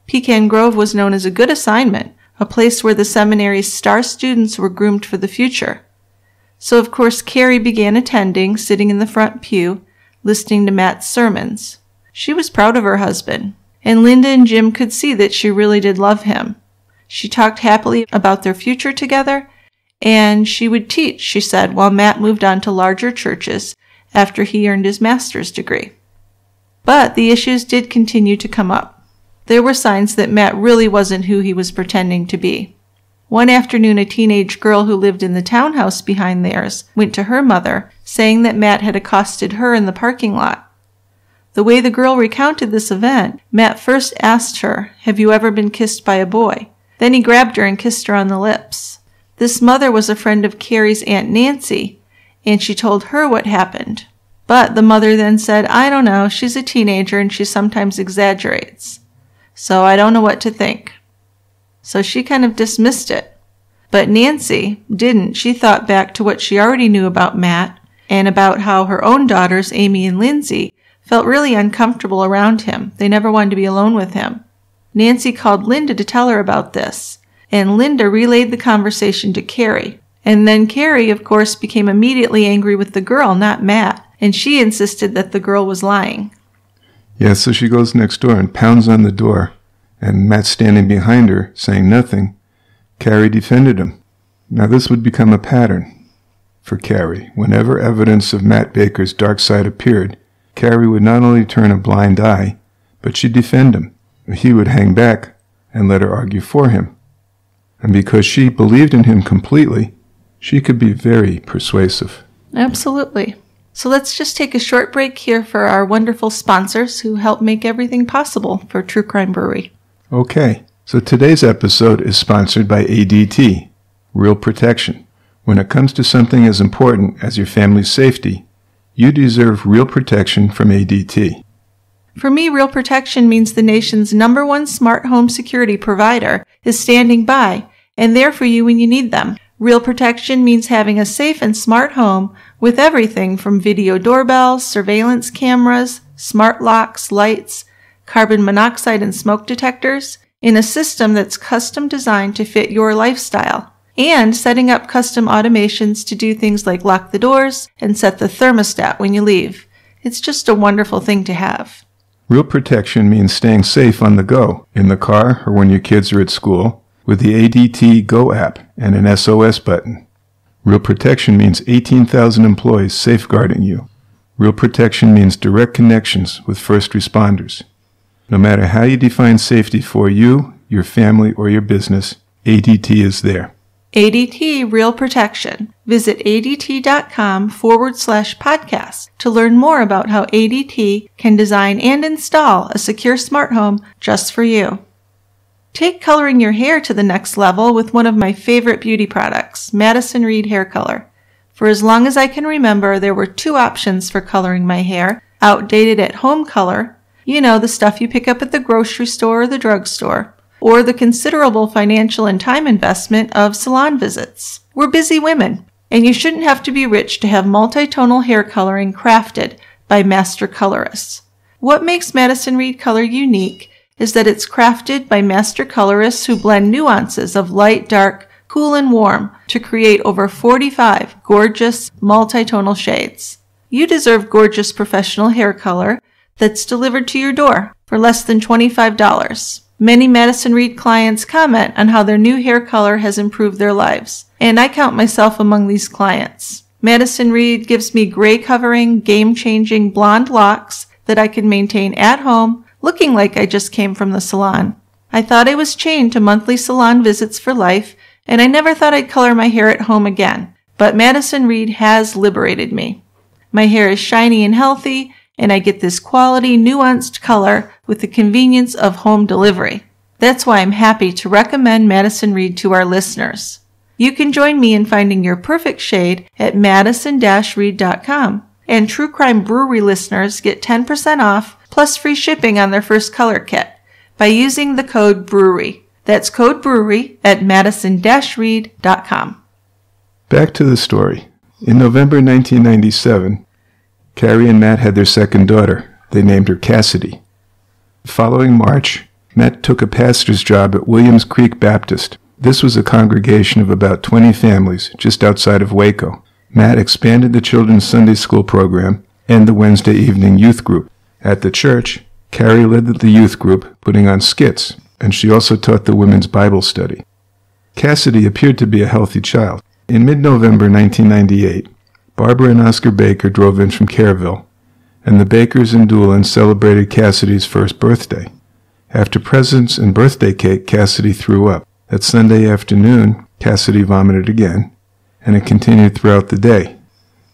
Pecan Grove was known as a good assignment, a place where the seminary's star students were groomed for the future. So, of course, Kari began attending, sitting in the front pew, listening to Matt's sermons. She was proud of her husband, and Linda and Jim could see that she really did love him. She talked happily about their future together, and she would teach, she said, while Matt moved on to larger churches after he earned his master's degree. But the issues did continue to come up. There were signs that Matt really wasn't who he was pretending to be. One afternoon, a teenage girl who lived in the townhouse behind theirs went to her mother, saying that Matt had accosted her in the parking lot. The way the girl recounted this event, Matt first asked her, "Have you ever been kissed by a boy?" Then he grabbed her and kissed her on the lips. This mother was a friend of Kari's Aunt Nancy, and she told her what happened. But the mother then said, "I don't know, she's a teenager and she sometimes exaggerates. So I don't know what to think." So she kind of dismissed it. But Nancy didn't. She thought back to what she already knew about Matt and about how her own daughters, Amy and Lindsay, felt really uncomfortable around him. They never wanted to be alone with him. Nancy called Linda to tell her about this, and Linda relayed the conversation to Kari. And then Kari, of course, became immediately angry with the girl, not Matt, and she insisted that the girl was lying. Yeah, so she goes next door and pounds on the door, and Matt's standing behind her, saying nothing. Kari defended him. Now this would become a pattern for Kari. Whenever evidence of Matt Baker's dark side appeared, Kari would not only turn a blind eye, but she'd defend him. He would hang back and let her argue for him. And because she believed in him completely, she could be very persuasive. Absolutely. So let's just take a short break here for our wonderful sponsors who help make everything possible for True Crime Brewery. Okay, so today's episode is sponsored by ADT, Real Protection. When it comes to something as important as your family's safety, you deserve real protection from ADT. For me, Real Protection means the nation's #1 smart home security provider is standing by and there for you when you need them. Real Protection means having a safe and smart home with everything from video doorbells, surveillance cameras, smart locks, lights, carbon monoxide and smoke detectors in a system that's custom designed to fit your lifestyle, and setting up custom automations to do things like lock the doors and set the thermostat when you leave. It's just a wonderful thing to have. Real protection means staying safe on the go, in the car or when your kids are at school, with the ADT Go app and an SOS button. Real protection means 18,000 employees safeguarding you. Real protection means direct connections with first responders. No matter how you define safety for you, your family, or your business, ADT is there. ADT Real Protection. Visit ADT.com/podcast to learn more about how ADT can design and install a secure smart home just for you. Take coloring your hair to the next level with one of my favorite beauty products, Madison Reed Hair Color. For as long as I can remember, there were 2 options for coloring my hair: outdated at-home color, you know, the stuff you pick up at the grocery store or the drugstore, or the considerable financial and time investment of salon visits. We're busy women, and you shouldn't have to be rich to have multi-tonal hair coloring crafted by master colorists. What makes Madison Reed Color unique is that it's crafted by master colorists who blend nuances of light, dark, cool, and warm to create over 45 gorgeous multi-tonal shades. You deserve gorgeous professional hair color that's delivered to your door for less than $25. Many Madison Reed clients comment on how their new hair color has improved their lives, and I count myself among these clients. Madison Reed gives me gray covering, game-changing blonde locks that I can maintain at home, looking like I just came from the salon. I thought I was chained to monthly salon visits for life, and I never thought I'd color my hair at home again. But Madison Reed has liberated me. My hair is shiny and healthy, and I get this quality, nuanced color with the convenience of home delivery. That's why I'm happy to recommend Madison Reed to our listeners. You can join me in finding your perfect shade at madison-reed.com. And True Crime Brewery listeners get 10% off plus free shipping on their first color kit by using the code BREWERY. That's code BREWERY at madison-reed.com. Back to the story. In November 1997, Kari and Matt had their second daughter. They named her Cassidy. The following March, Matt took a pastor's job at Williams Creek Baptist. This was a congregation of about 20 families just outside of Waco. Matt expanded the children's Sunday school program and the Wednesday evening youth group. At the church, Kari led the youth group, putting on skits, and she also taught the women's Bible study. Cassidy appeared to be a healthy child. In mid-November 1998, Barbara and Oscar Baker drove in from Kerrville, and the Bakers and Doolins celebrated Cassidy's first birthday. After presents and birthday cake, Cassidy threw up. That Sunday afternoon, Cassidy vomited again, and it continued throughout the day.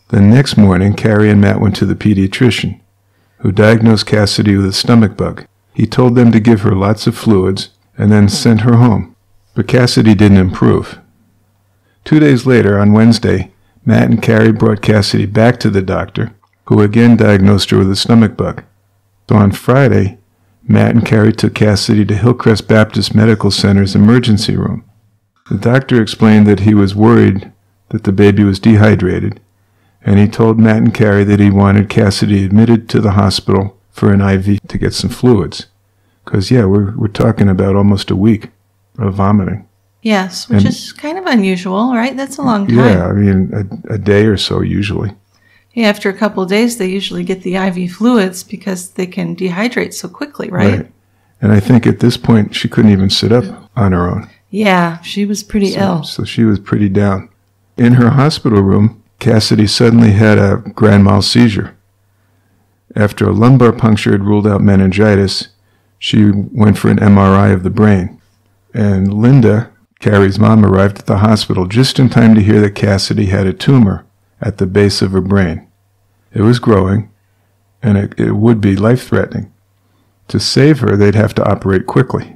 The next morning, Kari and Matt went to the pediatrician, who diagnosed Cassidy with a stomach bug. He told them to give her lots of fluids and then sent her home. But Cassidy didn't improve. 2 days later, on Wednesday, Matt and Kari brought Cassidy back to the doctor, who again diagnosed her with a stomach bug. So on Friday, Matt and Kari took Cassidy to Hillcrest Baptist Medical Center's emergency room. The doctor explained that he was worried that the baby was dehydrated, and he told Matt and Kari that he wanted Cassidy admitted to the hospital for an IV to get some fluids. Because, we're talking about almost a week of vomiting. Yes, which is kind of unusual, right? That's a long time. Yeah, I mean, a day or so usually. Yeah, after a couple of days, they usually get the IV fluids because they can dehydrate so quickly, right? And I think at this point, she couldn't even sit up on her own. Yeah, she was pretty ill. So she was pretty down. In her hospital room, Cassidy suddenly had a grand mal seizure. After a lumbar puncture had ruled out meningitis, she went for an MRI of the brain. And Linda, Kari's mom, arrived at the hospital just in time to hear that Cassidy had a tumor at the base of her brain. It was growing, and it would be life-threatening. To save her, they'd have to operate quickly.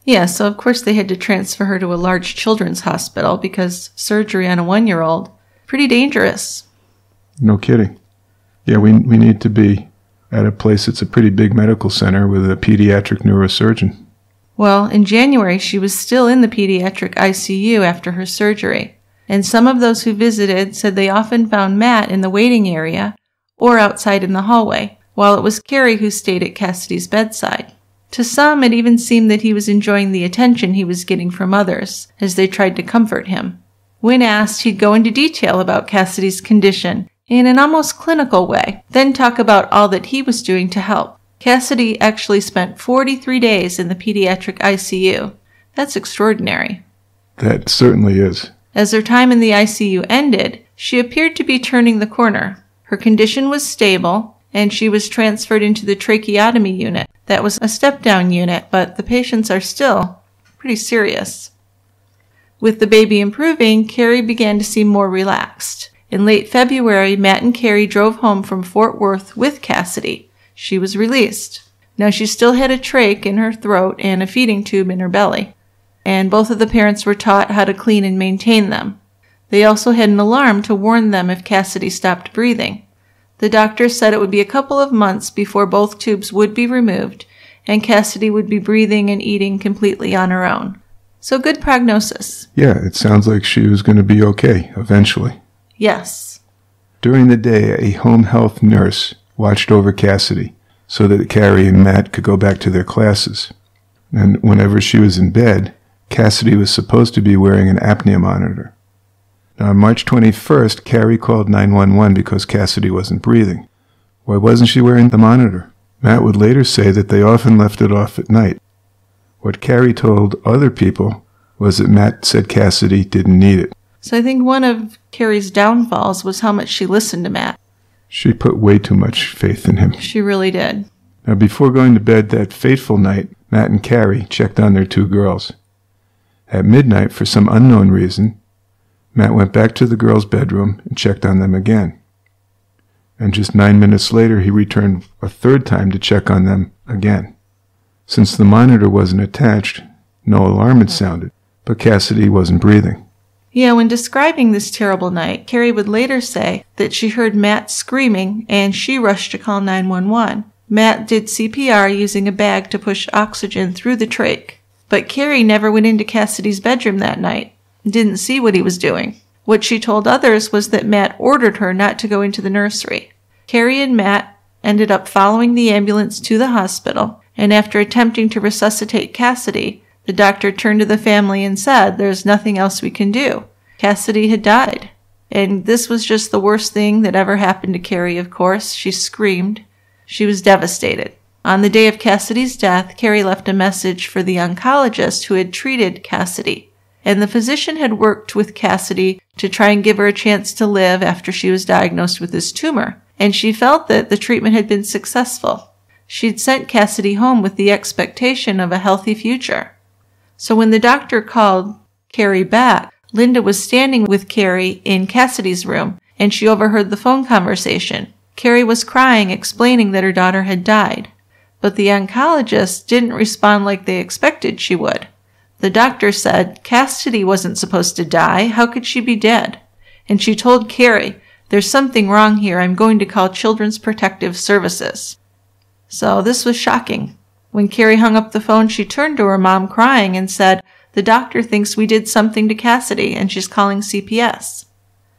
Yeah, so of course they had to transfer her to a large children's hospital because surgery on a 1-year-old, pretty dangerous. No kidding. Yeah, we need to be at a place that's a pretty big medical center with a pediatric neurosurgeon. Well, in January, she was still in the pediatric ICU after her surgery, and some of those who visited said they often found Matt in the waiting area or outside in the hallway, while it was Kari who stayed at Cassidy's bedside. To some, it even seemed that he was enjoying the attention he was getting from others as they tried to comfort him. When asked, he'd go into detail about Cassidy's condition in an almost clinical way, then talk about all that he was doing to help. Cassidy actually spent 43 days in the pediatric ICU. That's extraordinary. That certainly is. As her time in the ICU ended, she appeared to be turning the corner. Her condition was stable, and she was transferred into the tracheotomy unit. That was a step-down unit, but the patients are still pretty serious. With the baby improving, Kari began to seem more relaxed. In late February, Matt and Kari drove home from Fort Worth with Cassidy. She was released. Now, she still had a trach in her throat and a feeding tube in her belly, and both of the parents were taught how to clean and maintain them. They also had an alarm to warn them if Cassidy stopped breathing. The doctor said it would be a couple of months before both tubes would be removed, and Cassidy would be breathing and eating completely on her own. So good prognosis. Yeah, it sounds like she was going to be okay eventually. Yes. During the day, a home health nurse watched over Cassidy so that Kari and Matt could go back to their classes. And whenever she was in bed, Cassidy was supposed to be wearing an apnea monitor. Now, on March 21st, Kari called 911 because Cassidy wasn't breathing. Why wasn't she wearing the monitor? Matt would later say that they often left it off at night. What Kari told other people was that Matt said Cassidy didn't need it. So I think one of Kari's downfalls was how much she listened to Matt. She put way too much faith in him. She really did. Now, before going to bed that fateful night, Matt and Kari checked on their two girls. At midnight, for some unknown reason, Matt went back to the girls' bedroom and checked on them again. And just 9 minutes later, he returned a third time to check on them again. Since the monitor wasn't attached, no alarm had sounded, but Cassidy wasn't breathing. Yeah, when describing this terrible night, Kari would later say that she heard Matt screaming and she rushed to call 911. Matt did CPR using a bag to push oxygen through the trach. But Kari never went into Cassidy's bedroom that night and didn't see what he was doing. What she told others was that Matt ordered her not to go into the nursery. Kari and Matt ended up following the ambulance to the hospital, and after attempting to resuscitate Cassidy, the doctor turned to the family and said, "There's nothing else we can do." Cassidy had died. And this was just the worst thing that ever happened to Kari, of course. She screamed. She was devastated. On the day of Cassidy's death, Kari left a message for the oncologist who had treated Cassidy. And the physician had worked with Cassidy to try and give her a chance to live after she was diagnosed with this tumor. And she felt that the treatment had been successful. She'd sent Cassidy home with the expectation of a healthy future. So when the doctor called Kari back, Linda was standing with Kari in Cassidy's room, and she overheard the phone conversation. Kari was crying, explaining that her daughter had died. But the oncologist didn't respond like they expected she would. The doctor said Cassidy wasn't supposed to die. How could she be dead? And she told Kari, "There's something wrong here. I'm going to call Children's Protective Services." So this was shocking. When Kari hung up the phone, she turned to her mom crying and said, "The doctor thinks we did something to Cassidy, and she's calling CPS."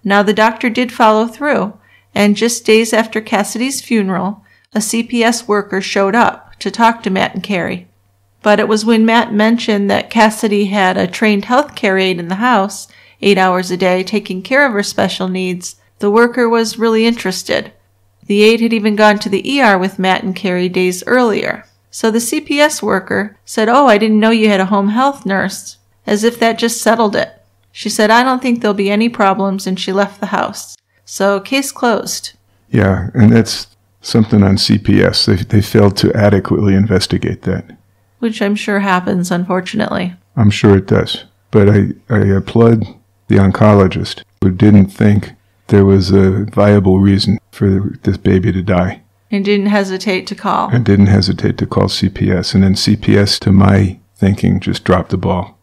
Now the doctor did follow through, and just days after Cassidy's funeral, a CPS worker showed up to talk to Matt and Kari. But it was when Matt mentioned that Cassidy had a trained healthcare aide in the house, 8 hours a day, taking care of her special needs, the worker was really interested. The aide had even gone to the ER with Matt and Kari days earlier. So the CPS worker said, "Oh, I didn't know you had a home health nurse," as if that just settled it. She said, "I don't think there'll be any problems," and she left the house. So case closed. Yeah, and that's something on CPS. They failed to adequately investigate that. Which I'm sure happens, unfortunately. I'm sure it does. But I applaud the oncologist who didn't think there was a viable reason for this baby to die. And didn't hesitate to call. And didn't hesitate to call CPS. And then CPS, to my thinking, just dropped the ball.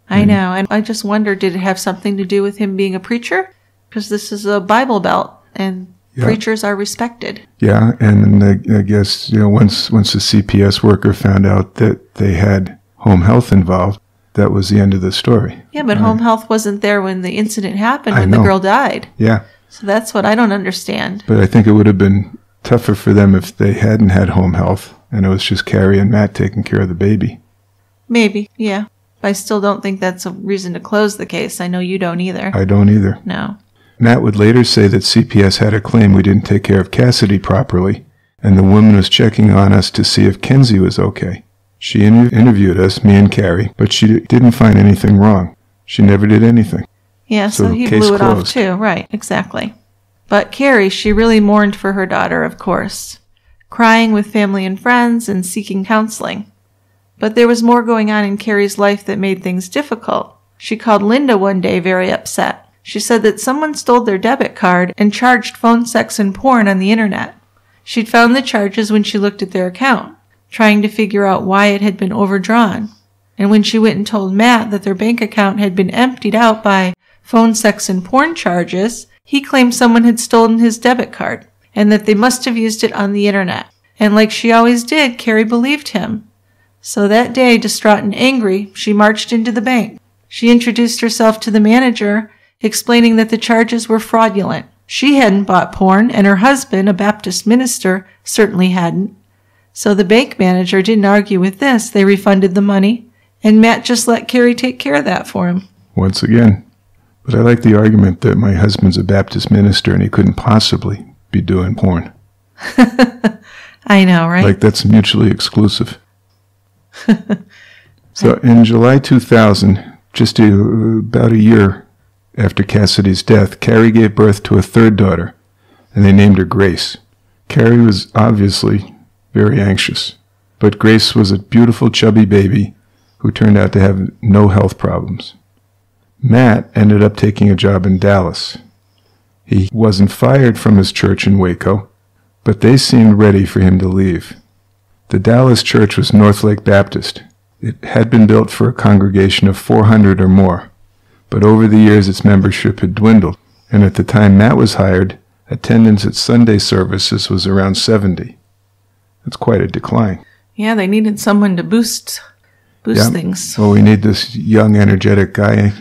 I know. And I just wonder, did it have something to do with him being a preacher? Because this is a Bible Belt, and preachers are respected. Yeah, and I guess, once the CPS worker found out that they had home health involved, that was the end of the story. Yeah, but home health wasn't there when the incident happened, when the girl died. Yeah. So that's what I don't understand. But I think it would have been tougher for them if they hadn't had home health and it was just Kari and Matt taking care of the baby. Maybe, yeah. I still don't think that's a reason to close the case. I know you don't either. I don't either. No. Matt would later say that CPS had a claim we didn't take care of Cassidy properly, and the woman was checking on us to see if Kenzie was okay. She interviewed us, me and Kari, but she didn't find anything wrong. She never did anything. Yeah, so he blew it off too. Right, exactly. But Kari, she really mourned for her daughter, of course, crying with family and friends and seeking counseling. But there was more going on in Kari's life that made things difficult. She called Linda one day very upset. She said that someone stole their debit card and charged phone sex and porn on the internet. She'd found the charges when she looked at their account, trying to figure out why it had been overdrawn. And when she went and told Matt that their bank account had been emptied out by phone sex and porn charges, he claimed someone had stolen his debit card and that they must have used it on the internet. And like she always did, Kari believed him. So that day, distraught and angry, she marched into the bank. She introduced herself to the manager, explaining that the charges were fraudulent. She hadn't bought porn, and her husband, a Baptist minister, certainly hadn't. So the bank manager didn't argue with this. They refunded the money, and Matt just let Kari take care of that for him. Once again. But I like the argument that my husband's a Baptist minister and he couldn't possibly be doing porn. I know, right? Like that's mutually exclusive. So in July 2000, just about a year after Cassidy's death, Kari gave birth to a third daughter, and they named her Grace. Kari was obviously very anxious, but Grace was a beautiful, chubby baby who turned out to have no health problems. Matt ended up taking a job in Dallas. He wasn't fired from his church in Waco, but they seemed ready for him to leave. The Dallas church was Northlake Baptist. It had been built for a congregation of 400 or more, but over the years its membership had dwindled, and at the time Matt was hired, attendance at Sunday services was around 70. That's quite a decline. Yeah, they needed someone to boost things. Well, we need this young, energetic guy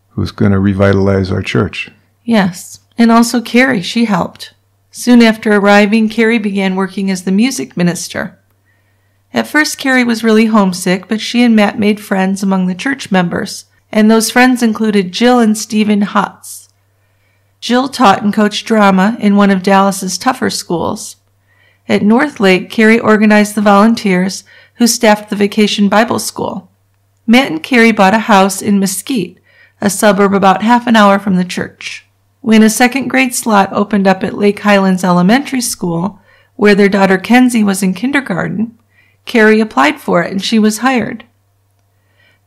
who's going to revitalize our church. Yes, and also Kari, she helped. Soon after arriving, Kari began working as the music minister. At first, Kari was really homesick, but she and Matt made friends among the church members, and those friends included Jill and Stephen Hotz. Jill taught and coached drama in one of Dallas's tougher schools. At Northlake, Kari organized the volunteers who staffed the Vacation Bible School. Matt and Kari bought a house in Mesquite, a suburb about half an hour from the church. When a second-grade slot opened up at Lake Highlands Elementary School, where their daughter Kenzie was in kindergarten, Kari applied for it and she was hired.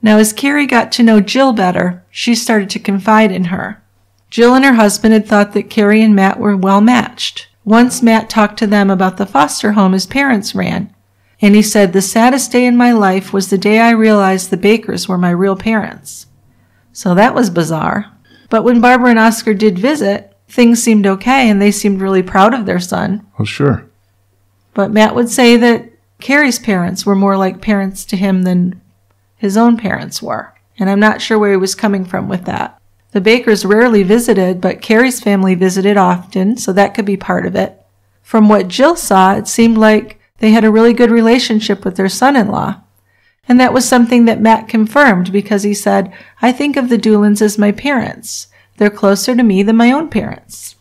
Now, as Kari got to know Jill better, she started to confide in her. Jill and her husband had thought that Kari and Matt were well matched. Once Matt talked to them about the foster home his parents ran, and he said, "The saddest day in my life was the day I realized the Bakers were my real parents." So that was bizarre. But when Barbara and Oscar did visit, things seemed okay and they seemed really proud of their son. Well, sure. But Matt would say that Kari's parents were more like parents to him than his own parents were. And I'm not sure where he was coming from with that. The Bakers rarely visited, but Kari's family visited often, so that could be part of it. From what Jill saw, it seemed like they had a really good relationship with their son-in-law. And that was something that Matt confirmed because he said, "I think of the Doolins as my parents. They're closer to me than my own parents."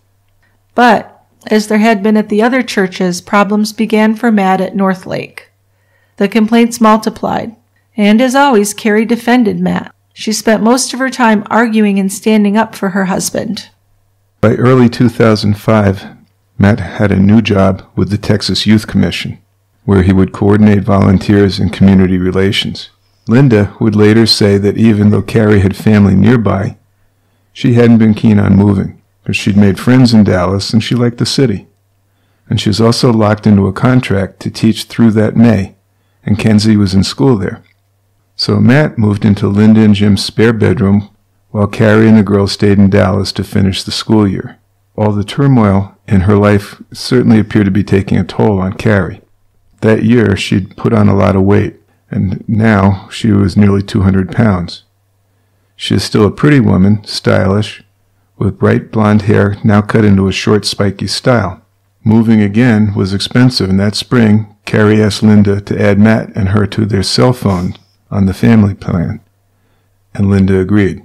But, as there had been at the other churches, problems began for Matt at Northlake. The complaints multiplied, and as always, Kari defended Matt. She spent most of her time arguing and standing up for her husband. By early 2005, Matt had a new job with the Texas Youth Commission, where he would coordinate volunteers and community relations. Linda would later say that even though Kari had family nearby, she hadn't been keen on moving, because she'd made friends in Dallas and she liked the city. And she was also locked into a contract to teach through that May, and Kenzie was in school there. So Matt moved into Linda and Jim's spare bedroom, while Kari and the girls stayed in Dallas to finish the school year. All the turmoil in her life certainly appeared to be taking a toll on Kari. That year, she'd put on a lot of weight, and now she was nearly 200 pounds. She is still a pretty woman, stylish, with bright blonde hair now cut into a short, spiky style. Moving again was expensive, and that spring, Kari asked Linda to add Matt and her to their cell phone on the family plan, and Linda agreed.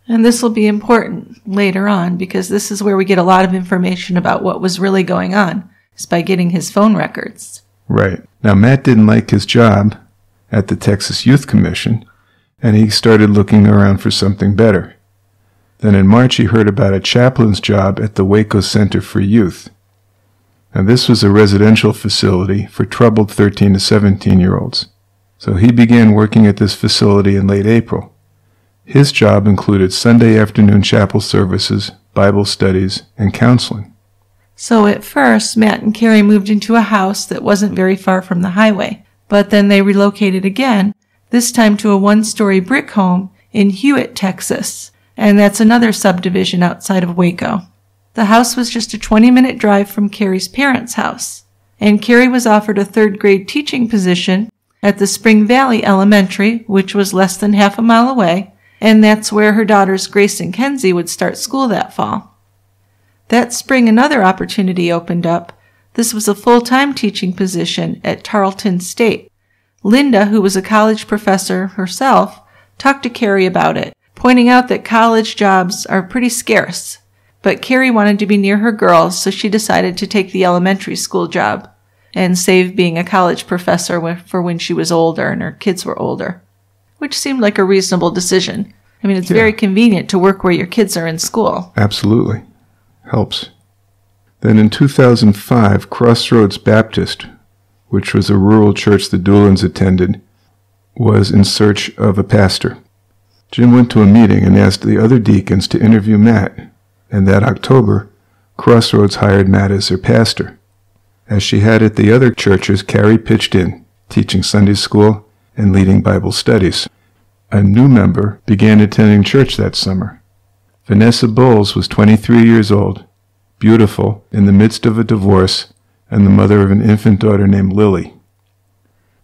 And this will be important later on because this is where we get a lot of information about what was really going on, is by getting his phone records. Right. Now, Matt didn't like his job at the Texas Youth Commission, and he started looking around for something better. Then in March, he heard about a chaplain's job at the Waco Center for Youth. Now, this was a residential facility for troubled 13 to 17-year-olds. So he began working at this facility in late April. His job included Sunday afternoon chapel services, Bible studies, and counseling. So at first, Matt and Kari moved into a house that wasn't very far from the highway, but then they relocated again, this time to a one-story brick home in Hewitt, Texas, and that's another subdivision outside of Waco. The house was just a 20-minute drive from Kari's parents' house, and Kari was offered a third-grade teaching position at the Spring Valley Elementary, which was less than half a mile away, and that's where her daughters Grace and Kenzie would start school that fall. That spring, another opportunity opened up. This was a full-time teaching position at Tarleton State. Linda, who was a college professor herself, talked to Kari about it, pointing out that college jobs are pretty scarce. But Kari wanted to be near her girls, so she decided to take the elementary school job and save being a college professor for when she was older and her kids were older, which seemed like a reasonable decision. I mean, it's very convenient to work where your kids are in school. Absolutely. Helps. Then in 2005, Crossroads Baptist, which was a rural church the Doolins attended, was in search of a pastor. Jim went to a meeting and asked the other deacons to interview Matt, and that October, Crossroads hired Matt as their pastor. As she had at the other churches, Kari pitched in, teaching Sunday school and leading Bible studies. A new member began attending church that summer. Vanessa Bowles was 23 years old, beautiful, in the midst of a divorce, and the mother of an infant daughter named Lily.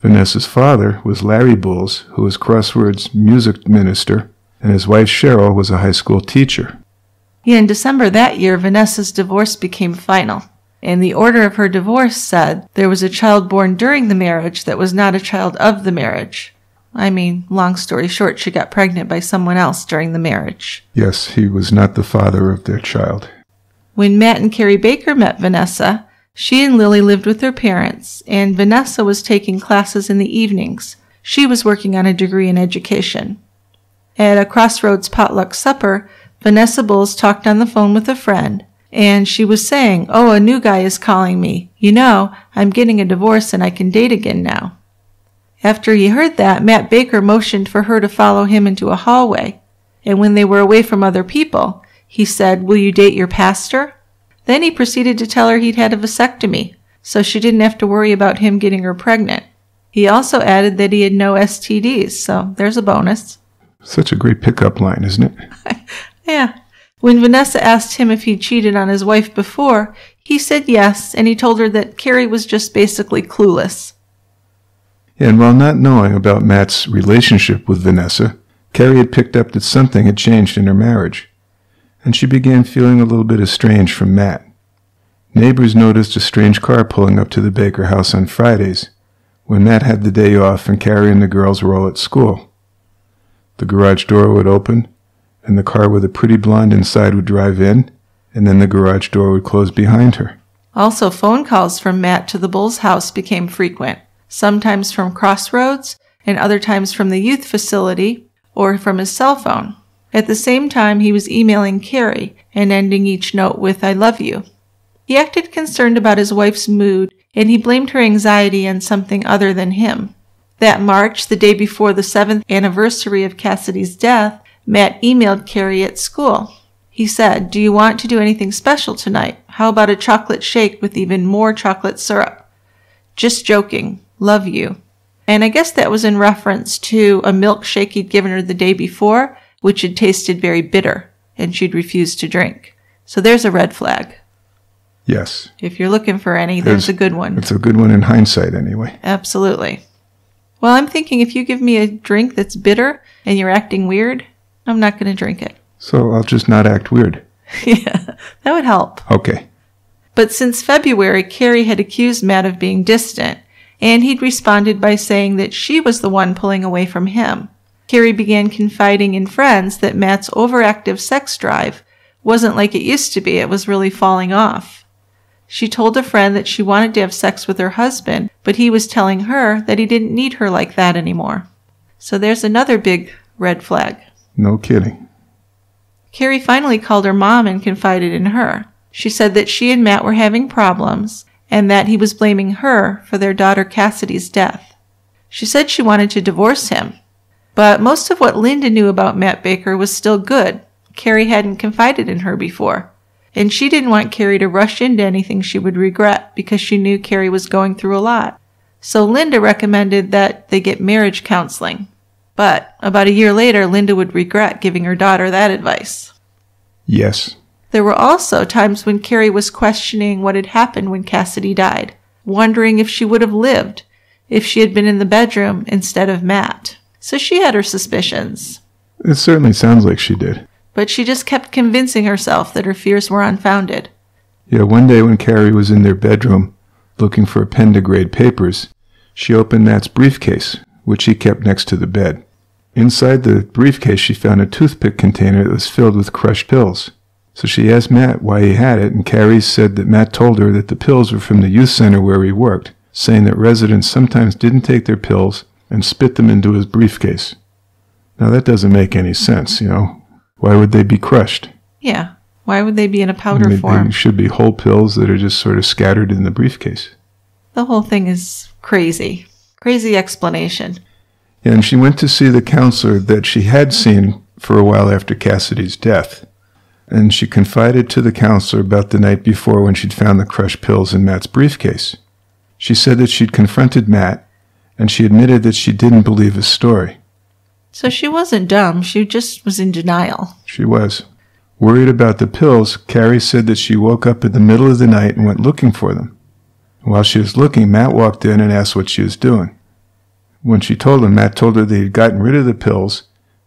Vanessa's father was Larry Bowles, who was Crossroads' music minister, and his wife Cheryl was a high school teacher. Yeah, in December that year, Vanessa's divorce became final, and the order of her divorce said there was a child born during the marriage that was not a child of the marriage. I mean, long story short, she got pregnant by someone else during the marriage. Yes, he was not the father of their child. When Matt and Kari Baker met Vanessa, she and Lily lived with their parents, and Vanessa was taking classes in the evenings. She was working on a degree in education. At a Crossroads potluck supper, Vanessa Bowles talked on the phone with a friend, and she was saying, "Oh, a new guy is calling me. You know, I'm getting a divorce and I can date again now." After he heard that, Matt Baker motioned for her to follow him into a hallway, and when they were away from other people, he said, "Will you date your pastor?" Then he proceeded to tell her he'd had a vasectomy, so she didn't have to worry about him getting her pregnant. He also added that he had no STDs, so there's a bonus. Such a great pickup line, isn't it? Yeah. When Vanessa asked him if he'd cheated on his wife before, he said yes, and he told her that Kari was just basically clueless. And while not knowing about Matt's relationship with Vanessa, Kari had picked up that something had changed in her marriage, and she began feeling a little bit estranged from Matt. Neighbors noticed a strange car pulling up to the Baker house on Fridays, when Matt had the day off and Kari and the girls were all at school. The garage door would open, and the car with a pretty blonde inside would drive in, and then the garage door would close behind her. Also, phone calls from Matt to the Bulls' house became frequent, sometimes from Crossroads, and other times from the youth facility, or from his cell phone. At the same time, he was emailing Kari and ending each note with, "I love you." He acted concerned about his wife's mood, and he blamed her anxiety on something other than him. That March, the day before the 7th anniversary of Cassidy's death, Matt emailed Kari at school. He said, "Do you want to do anything special tonight? How about a chocolate shake with even more chocolate syrup? Just joking. Love you." And I guess that was in reference to a milkshake he'd given her the day before, which had tasted very bitter, and she'd refused to drink. So there's a red flag. Yes. If you're looking for any, there's a good one. It's a good one in hindsight, anyway. Absolutely. Well, I'm thinking if you give me a drink that's bitter and you're acting weird, I'm not going to drink it. So I'll just not act weird. Yeah, that would help. Okay. But since February, Kari had accused Matt of being distant, and he'd responded by saying that she was the one pulling away from him. Kari began confiding in friends that Matt's overactive sex drive wasn't like it used to be, it was really falling off. She told a friend that she wanted to have sex with her husband, but he was telling her that he didn't need her like that anymore. So there's another big red flag. No kidding. Kari finally called her mom and confided in her. She said that she and Matt were having problems and that he was blaming her for their daughter Cassidy's death. She said she wanted to divorce him. But most of what Linda knew about Matt Baker was still good. Kari hadn't confided in her before. And she didn't want Kari to rush into anything she would regret because she knew Kari was going through a lot. So Linda recommended that they get marriage counseling. But about a year later, Linda would regret giving her daughter that advice. Yes. There were also times when Kari was questioning what had happened when Cassidy died, wondering if she would have lived if she had been in the bedroom instead of Matt. So she had her suspicions. It certainly sounds like she did. But she just kept convincing herself that her fears were unfounded. Yeah, one day when Kari was in their bedroom looking for pen-to-grade papers, she opened Matt's briefcase, which he kept next to the bed. Inside the briefcase, she found a toothpick container that was filled with crushed pills. So she asked Matt why he had it, and Kari said that Matt told her that the pills were from the youth center where he worked, saying that residents sometimes didn't take their pills and spit them into his briefcase. Now that doesn't make any sense, you know. Why would they be crushed? Yeah. Why would they be in a powder form? They should be whole pills that are just sort of scattered in the briefcase. The whole thing is crazy. Crazy explanation. Yeah, and she went to see the counselor that she had seen for a while after Cassidy's death. And she confided to the counselor about the night before when she'd found the crushed pills in Matt's briefcase. She said that she'd confronted Matt, and she admitted that she didn't believe his story. So she wasn't dumb, she just was in denial. She was. Worried about the pills, Kari said that she woke up in the middle of the night and went looking for them. While she was looking, Matt walked in and asked what she was doing. When she told him, Matt told her that he'd gotten rid of the pills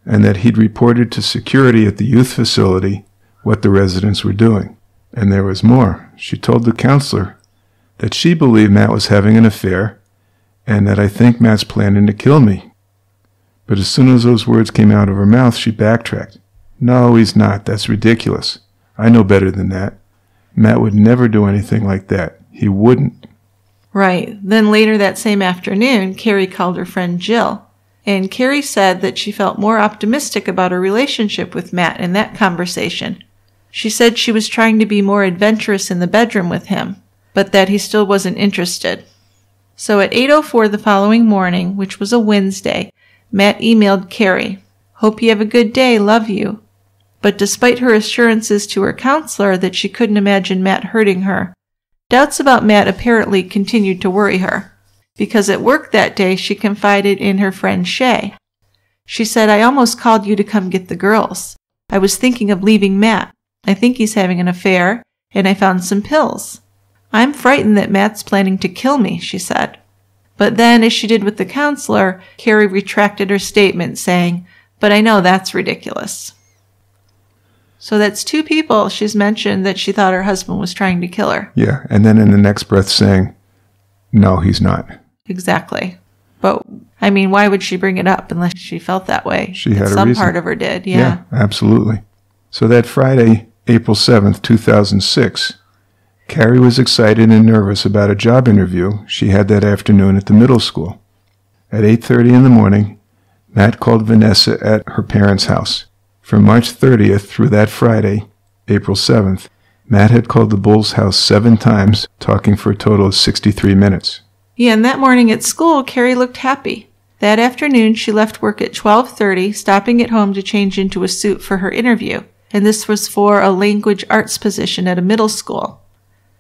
and that he'd reported to security at the youth facility what the residents were doing. And there was more. She told the counselor that she believed Matt was having an affair and that I think Matt's planning to kill me. But as soon as those words came out of her mouth, she backtracked. No, he's not. That's ridiculous. I know better than that. Matt would never do anything like that. He wouldn't. Right. Then later that same afternoon, Kari called her friend Jill. And Kari said that she felt more optimistic about her relationship with Matt in that conversation. She said she was trying to be more adventurous in the bedroom with him, but that he still wasn't interested. So at 8:04 the following morning, which was a Wednesday, Matt emailed Kari, "Hope you have a good day, love you." But despite her assurances to her counselor that she couldn't imagine Matt hurting her, doubts about Matt apparently continued to worry her. Because at work that day, she confided in her friend Shay. She said, "I almost called you to come get the girls. I was thinking of leaving Matt. I think he's having an affair, and I found some pills. I'm frightened that Matt's planning to kill me," she said. But then, as she did with the counselor, Kari retracted her statement, saying, "But I know that's ridiculous." So that's two people she's mentioned that she thought her husband was trying to kill her. Yeah, and then in the next breath saying, "No, he's not." Exactly. But, I mean, why would she bring it up unless she felt that way? She had a Some reason. part of her did, yeah. Absolutely. So that Friday, April 7th, 2006, Kari was excited and nervous about a job interview she had that afternoon at the middle school. At 8:30 in the morning, Matt called Vanessa at her parents' house. From March 30th through that Friday, April 7th, Matt had called the Bulls' house 7 times, talking for a total of 63 minutes. Yeah, and that morning at school, Kari looked happy. That afternoon, she left work at 12:30, stopping at home to change into a suit for her interview, and this was for a language arts position at a middle school.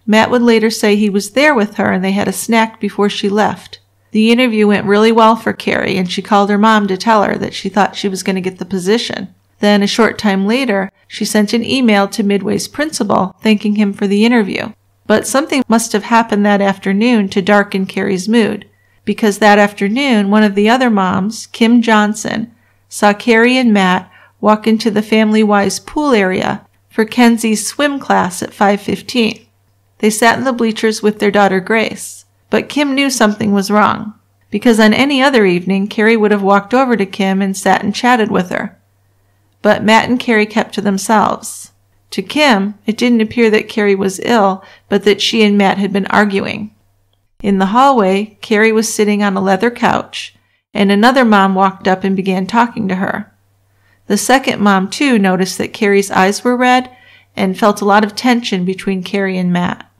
Matt would later say he was there with her and they had a snack before she left. The interview went really well for Kari, and she called her mom to tell her that she thought she was going to get the position. Then, a short time later, she sent an email to Midway's principal thanking him for the interview. But something must have happened that afternoon to darken Kari's mood, because that afternoon, one of the other moms, Kim Johnson, saw Kari and Matt walk into the Family Wise pool area for Kenzie's swim class at 5:15. They sat in the bleachers with their daughter Grace. But Kim knew something was wrong, because on any other evening, Kari would have walked over to Kim and sat and chatted with her. But Matt and Kari kept to themselves. To Kim, it didn't appear that Kari was ill, but that she and Matt had been arguing. In the hallway, Kari was sitting on a leather couch, and another mom walked up and began talking to her. The second mom, too, noticed that Kari's eyes were red and felt a lot of tension between Kari and Matt.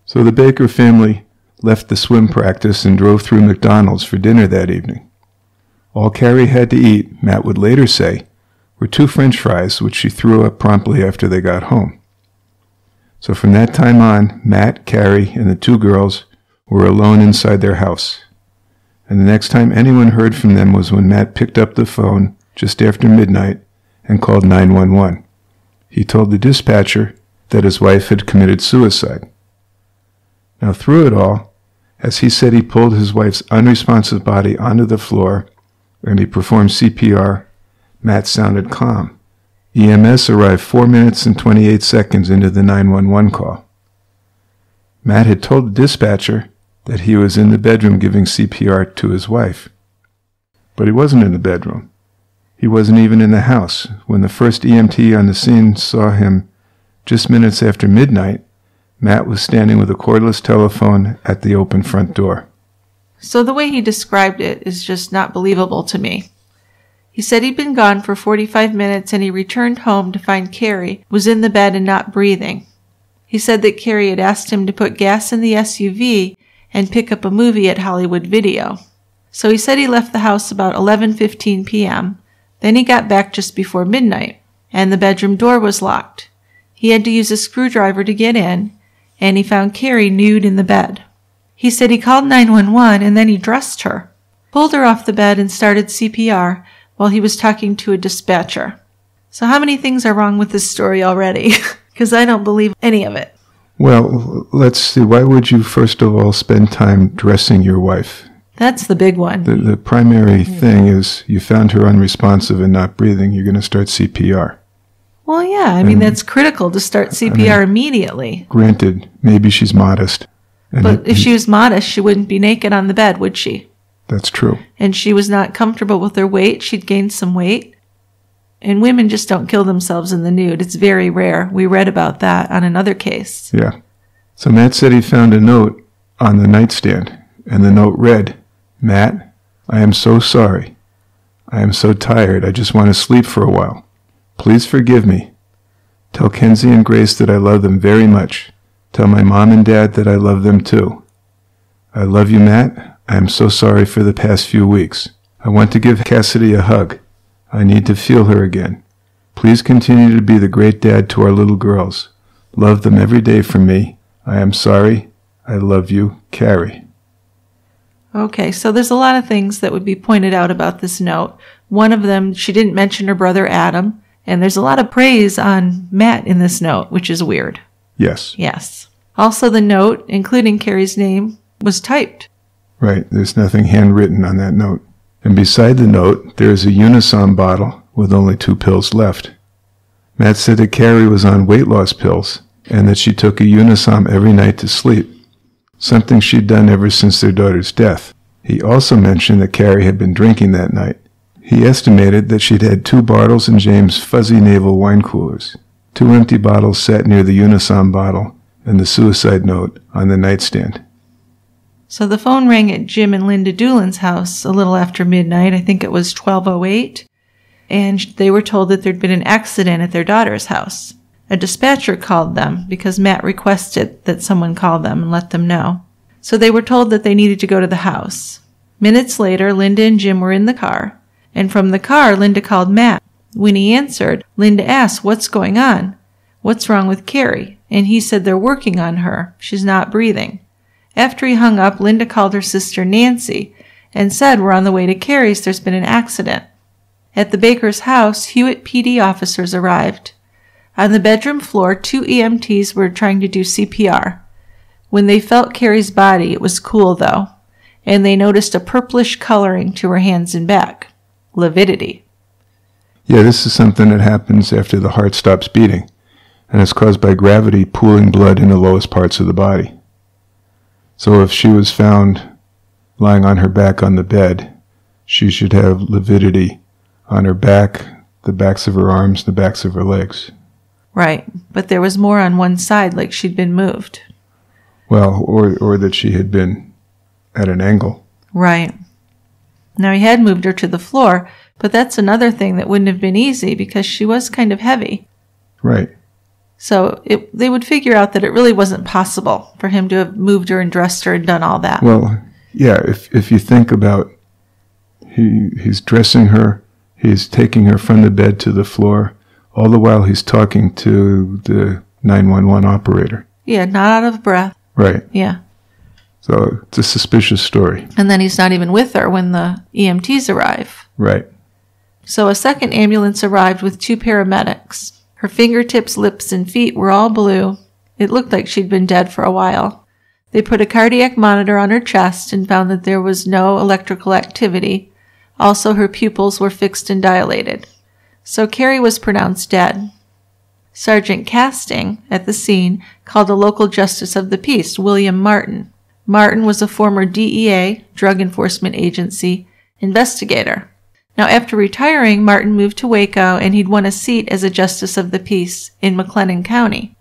So the Baker family left the swim practice and drove through McDonald's for dinner that evening. All Kari had to eat, Matt would later say, were 2 French fries, which she threw up promptly after they got home. So from that time on, Matt, Kari, and the 2 girls were alone inside their house. And the next time anyone heard from them was when Matt picked up the phone just after midnight and called 911. He told the dispatcher that his wife had committed suicide. Now through it all, as he said, he pulled his wife's unresponsive body onto the floor and he performed CPR, Matt sounded calm. EMS arrived 4 minutes and 28 seconds into the 911 call. Matt had told the dispatcher that he was in the bedroom giving CPR to his wife. But he wasn't in the bedroom. He wasn't even in the house. When the first EMT on the scene saw him just minutes after midnight, Matt was standing with a cordless telephone at the open front door. So the way he described it is just not believable to me. He said he'd been gone for 45 minutes and he returned home to find Kari was in the bed and not breathing. He said that Kari had asked him to put gas in the SUV and pick up a movie at Hollywood Video. So he said he left the house about 11:15 p.m. Then he got back just before midnight, and the bedroom door was locked. He had to use a screwdriver to get in, and he found Kari nude in the bed. He said he called 911 and then he dressed her, pulled her off the bed and started CPR while he was talking to a dispatcher. So how many things are wrong with this story already? Because I don't believe any of it. Well, let's see. Why would you first of all spend time dressing your wife? That's the big one. The primary thing is you found her unresponsive and not breathing. You're going to start CPR. Well, yeah. I mean, that's critical to start CPR immediately. Granted, maybe she's modest. But if she was modest, she wouldn't be naked on the bed, would she? That's true. And she was not comfortable with her weight. She'd gained some weight. And women just don't kill themselves in the nude. It's very rare. We read about that on another case. Yeah. So Matt said he found a note on the nightstand, and the note read, "Matt, I am so sorry. I am so tired. I just want to sleep for a while. Please forgive me. Tell Kenzie and Grace that I love them very much. Tell my mom and dad that I love them too. I love you, Matt. I am so sorry for the past few weeks. I want to give Cassidy a hug. I need to feel her again. Please continue to be the great dad to our little girls. Love them every day from me. I am sorry. I love you, Kari." Okay, so there's a lot of things that would be pointed out about this note. One of them, she didn't mention her brother Adam, and there's a lot of praise on Matt in this note, which is weird. Yes. Yes. Also, the note, including Kari's name, was typed. Right. There's nothing handwritten on that note. And beside the note, there is a Unisom bottle with only 2 pills left. Matt said that Kari was on weight loss pills and that she took a Unisom every night to sleep, something she'd done ever since their daughter's death. He also mentioned that Kari had been drinking that night. He estimated that she'd had 2 Bartles and James fuzzy navel wine coolers. 2 empty bottles sat near the Unisom bottle and the suicide note on the nightstand. So the phone rang at Jim and Linda Doolin's house a little after midnight. I think it was 12:08. And they were told that there'd been an accident at their daughter's house. A dispatcher called them because Matt requested that someone call them and let them know. So they were told that they needed to go to the house. Minutes later, Linda and Jim were in the car. And from the car, Linda called Matt. When he answered, Linda asked, "What's going on? What's wrong with Kari?" And he said they're working on her. She's not breathing. After he hung up, Linda called her sister Nancy and said, "We're on the way to Kari's. There's been an accident." At the Baker's house, Hewitt PD officers arrived. On the bedroom floor, 2 EMTs were trying to do CPR. When they felt Kari's body, it was cool, though, and they noticed a purplish coloring to her hands and back. Lividity. Yeah, this is something that happens after the heart stops beating. and it's caused by gravity pooling blood in the lowest parts of the body. So if she was found lying on her back on the bed, she should have lividity on her back, the backs of her arms, the backs of her legs. Right, but there was more on one side, like she'd been moved. Well, or that she had been at an angle. Right. Now, he had moved her to the floor, but that's another thing that wouldn't have been easy because she was kind of heavy. Right. So they would figure out that it really wasn't possible for him to have moved her and dressed her and done all that. Well, yeah, if you think about he's dressing her, he's taking her from the bed to the floor, all the while he's talking to the 911 operator. Yeah, not out of breath. Right. Yeah. So it's a suspicious story. And then he's not even with her when the EMTs arrive. Right. So a second ambulance arrived with 2 paramedics. Her fingertips, lips, and feet were all blue. It looked like she'd been dead for a while. They put a cardiac monitor on her chest and found that there was no electrical activity. Also, her pupils were fixed and dilated. So Kari was pronounced dead. Sergeant Casting, at the scene, called a local justice of the peace, William Martin. Martin was a former DEA, Drug Enforcement Agency, investigator. Now, after retiring, Martin moved to Waco, and he'd won a seat as a justice of the peace in McLennan County.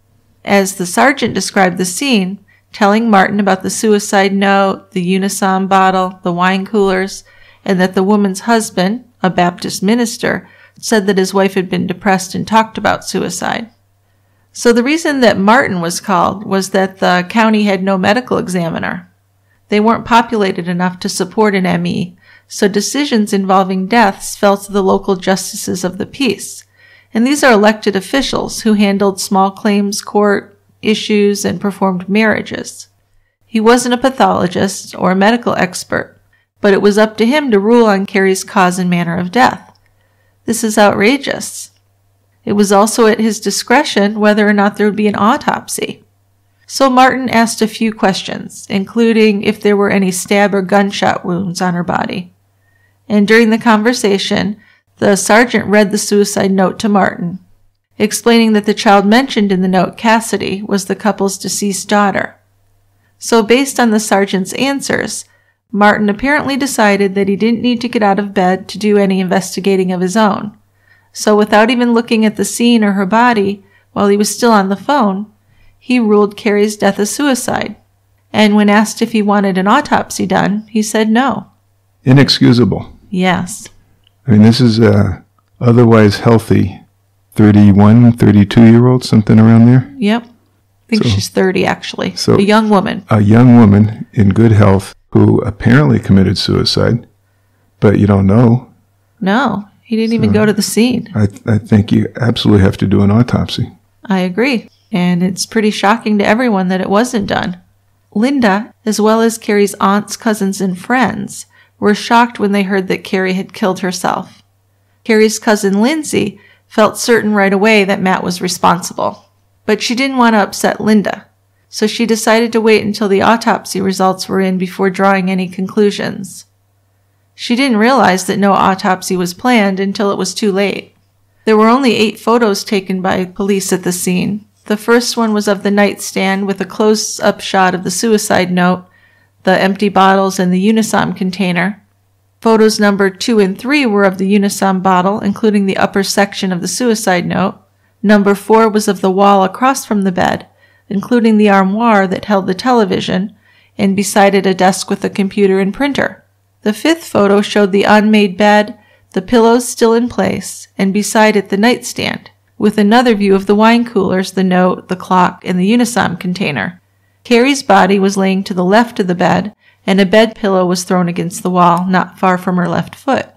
As the sergeant described the scene, telling Martin about the suicide note, the Unisom bottle, the wine coolers, and that the woman's husband, a Baptist minister, said that his wife had been depressed and talked about suicide. So the reason that Martin was called was that the county had no medical examiner. They weren't populated enough to support an ME, so decisions involving deaths fell to the local justices of the peace. And these are elected officials who handled small claims court issues and performed marriages. He wasn't a pathologist or a medical expert, but it was up to him to rule on Kari's cause and manner of death. This is outrageous. It was also at his discretion whether or not there would be an autopsy. So Martin asked a few questions, including if there were any stab or gunshot wounds on her body. And during the conversation, the sergeant read the suicide note to Martin, explaining that the child mentioned in the note, Cassidy, was the couple's deceased daughter. So based on the sergeant's answers, Martin apparently decided that he didn't need to get out of bed to do any investigating of his own. So without even looking at the scene or her body, while he was still on the phone, he ruled Kari's death a suicide. And when asked if he wanted an autopsy done, he said no. Inexcusable. Yes. I mean, this is a otherwise healthy 31, 32-year-old, something around there? Yep. I think she's 30, actually. So a young woman. A young woman in good health who apparently committed suicide, but you don't know. No, he didn't even go to the scene. I think you absolutely have to do an autopsy. I agree. And it's pretty shocking to everyone that it wasn't done. Linda, as well as Kari's aunts, cousins, and friends, were shocked when they heard that Kari had killed herself. Kari's cousin Lindsay felt certain right away that Matt was responsible, but she didn't want to upset Linda, so she decided to wait until the autopsy results were in before drawing any conclusions. She didn't realize that no autopsy was planned until it was too late. There were only 8 photos taken by police at the scene. The first one was of the nightstand with a close-up shot of the suicide note, the empty bottles, and the Unisom container. Photos number 2 and 3 were of the Unisom bottle, including the upper section of the suicide note. Number 4 was of the wall across from the bed, including the armoire that held the television, and beside it a desk with a computer and printer. The 5th photo showed the unmade bed, the pillows still in place, and beside it the nightstand, with another view of the wine coolers, the note, the clock, and the Unisom container. Kari's body was laying to the left of the bed, and a bed pillow was thrown against the wall, not far from her left foot.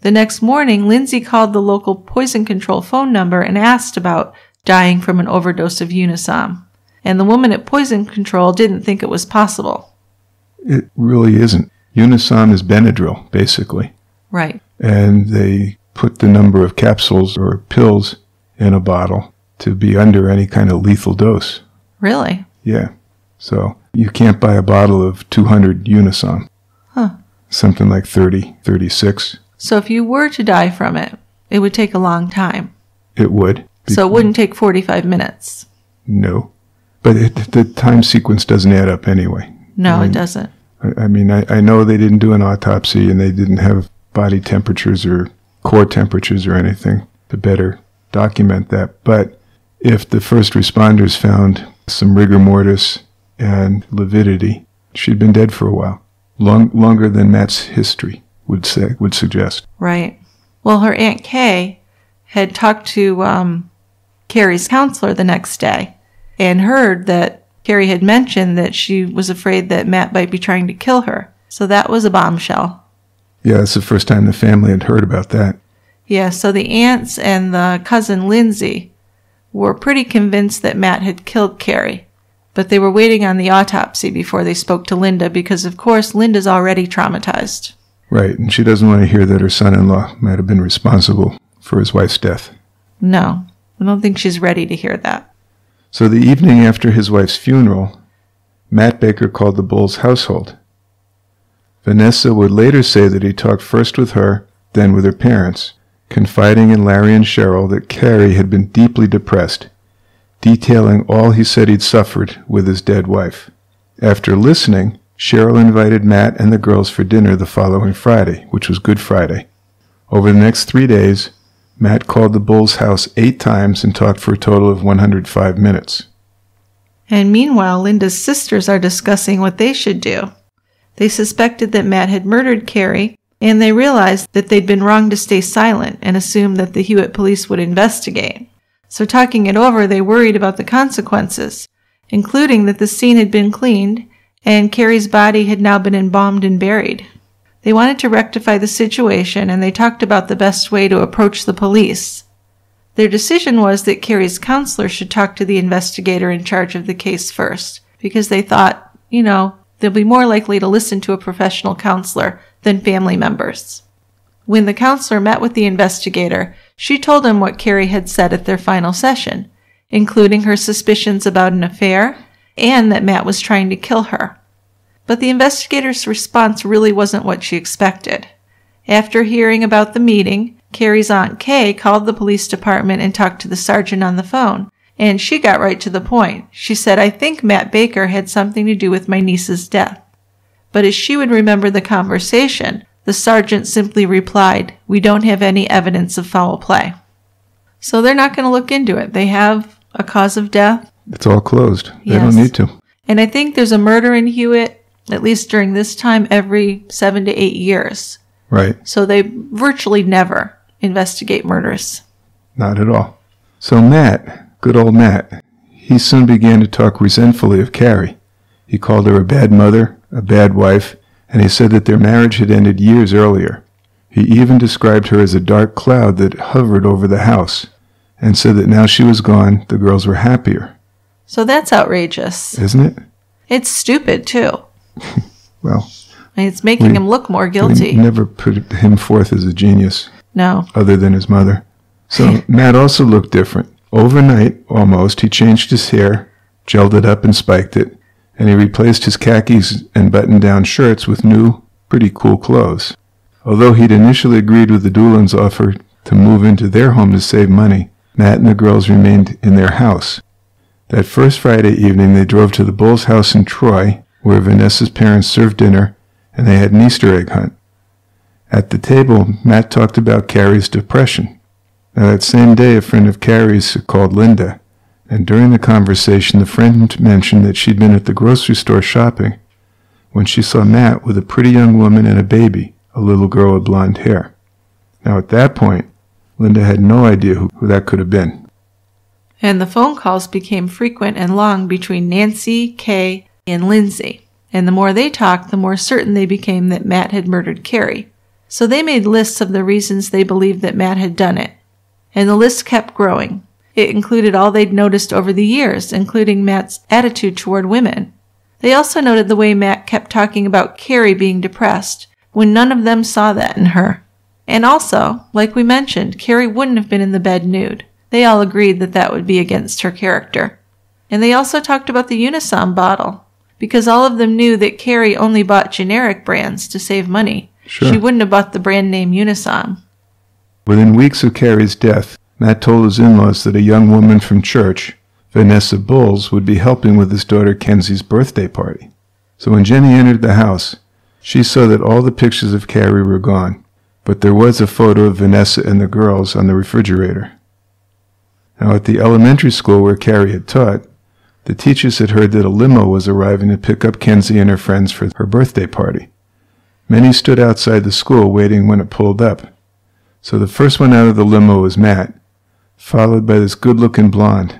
The next morning, Lindsay called the local poison control phone number and asked about dying from an overdose of Unisom. And the woman at poison control didn't think it was possible. It really isn't. Unisom is Benadryl, basically. Right. And they put the number of capsules or pills in a bottle to be under any kind of lethal dose. Really? Yeah. So you can't buy a bottle of 200 Unisom. Huh. Something like 30, 36. So if you were to die from it, it would take a long time. It would. So it wouldn't take 45 minutes. No. But the time sequence doesn't add up anyway. No, it doesn't. I mean, I know they didn't do an autopsy and they didn't have body temperatures or core temperatures or anything to better document that. But if the first responders found some rigor mortis and lividity, she'd been dead for a while. Longer than Matt's history would suggest. Right. Well, her Aunt Kay had talked to Kari's counselor the next day and heard that Kari had mentioned that she was afraid that Matt might be trying to kill her. So that was a bombshell. Yeah, that's the first time the family had heard about that. Yeah, so the aunts and the cousin Lindsay were pretty convinced that Matt had killed Kari, but they were waiting on the autopsy before they spoke to Linda because, of course, Linda's already traumatized. Right, and she doesn't want to hear that her son-in-law might have been responsible for his wife's death. No, I don't think she's ready to hear that. So the evening after his wife's funeral, Matt Baker called the Bowles household. Vanessa would later say that he talked first with her, then with her parents, confiding in Larry and Cheryl that Kari had been deeply depressed, detailing all he said he'd suffered with his dead wife. After listening, Cheryl invited Matt and the girls for dinner the following Friday, which was Good Friday. Over the next 3 days, Matt called the Bowles house 8 times and talked for a total of 105 minutes. And meanwhile, Linda's sisters are discussing what they should do. They suspected that Matt had murdered Kari, and they realized that they'd been wrong to stay silent and assumed that the Hewitt police would investigate. So talking it over, they worried about the consequences, including that the scene had been cleaned and Kari's body had now been embalmed and buried. They wanted to rectify the situation, and they talked about the best way to approach the police. Their decision was that Kari's counselor should talk to the investigator in charge of the case first, because they thought, they'll be more likely to listen to a professional counselor than family members. When the counselor met with the investigator, she told him what Kari had said at their final session, including her suspicions about an affair and that Matt was trying to kill her. But the investigator's response really wasn't what she expected. After hearing about the meeting, Kari's Aunt Kay called the police department and talked to the sergeant on the phone, and she got right to the point. She said, "I think Matt Baker had something to do with my niece's death." But as she would remember the conversation, the sergeant simply replied, "We don't have any evidence of foul play." So they're not going to look into it. They have a cause of death. It's all closed. They Yes. don't need to. And I think there's a murder in Hewitt, at least during this time, every 7 to 8 years. Right. So they virtually never investigate murders. Not at all. So Matt, good old Matt, he soon began to talk resentfully of Kari. He called her a bad mother, a bad wife, and he said that their marriage had ended years earlier. He even described her as a dark cloud that hovered over the house, and said that now she was gone, the girls were happier. So that's outrageous. Isn't it? It's stupid, too. Well, And it's making him look more guilty. we never put him forth as a genius, No. other than his mother. So Matt also looked different. Overnight, almost, he changed his hair, gelled it up and spiked it, and he replaced his khakis and button-down shirts with new, pretty cool clothes. Although he'd initially agreed with the Doolins' offer to move into their home to save money, Matt and the girls remained in their house. That first Friday evening, they drove to the Bowles house in Troy, where Vanessa's parents served dinner, and they had an Easter egg hunt. At the table, Matt talked about Kari's depression. Now, that same day, a friend of Kari's called Linda, and during the conversation, the friend mentioned that she'd been at the grocery store shopping when she saw Matt with a pretty young woman and a baby, a little girl with blonde hair. Now, at that point, Linda had no idea who that could have been. And the phone calls became frequent and long between Nancy, Kay, and Lindsay. And the more they talked, the more certain they became that Matt had murdered Kari. So they made lists of the reasons they believed that Matt had done it. And the list kept growing. It included all they'd noticed over the years, including Matt's attitude toward women. They also noted the way Matt kept talking about Kari being depressed, when none of them saw that in her. And also, like we mentioned, Kari wouldn't have been in the bed nude. They all agreed that that would be against her character. And they also talked about the Unisom bottle, because all of them knew that Kari only bought generic brands to save money. Sure. She wouldn't have bought the brand name Unisom. Within weeks of Kari's death, Matt told his in-laws that a young woman from church, Vanessa Bowles, would be helping with his daughter Kenzie's birthday party. So when Jenny entered the house, she saw that all the pictures of Kari were gone, but there was a photo of Vanessa and the girls on the refrigerator. Now at the elementary school where Kari had taught, the teachers had heard that a limo was arriving to pick up Kenzie and her friends for her birthday party. Many stood outside the school waiting when it pulled up. So the first one out of the limo was Matt, followed by this good-looking blonde.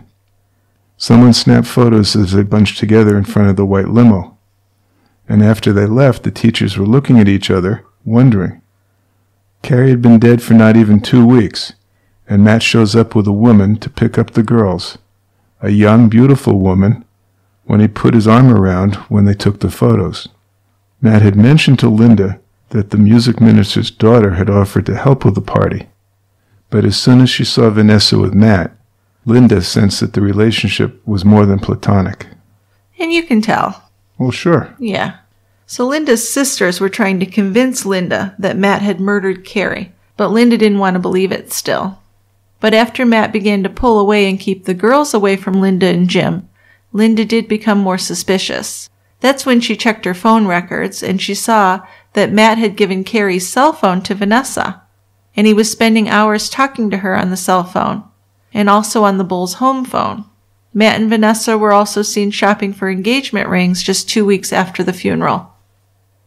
Someone snapped photos as they bunched together in front of the white limo. And after they left, the teachers were looking at each other, wondering. Kari had been dead for not even 2 weeks, and Matt shows up with a woman to pick up the girls, a young, beautiful woman, when he put his arm around when they took the photos. Matt had mentioned to Linda that the music minister's daughter had offered to help with the party, but as soon as she saw Vanessa with Matt, Linda sensed that the relationship was more than platonic. And you can tell. Well, sure. Yeah. So Linda's sisters were trying to convince Linda that Matt had murdered Kari, but Linda didn't want to believe it still. But after Matt began to pull away and keep the girls away from Linda and Jim, Linda did become more suspicious. That's when she checked her phone records and she saw that Matt had given Kari's cell phone to Vanessa, and he was spending hours talking to her on the cell phone, and also on the Bulls' home phone. Matt and Vanessa were also seen shopping for engagement rings just 2 weeks after the funeral.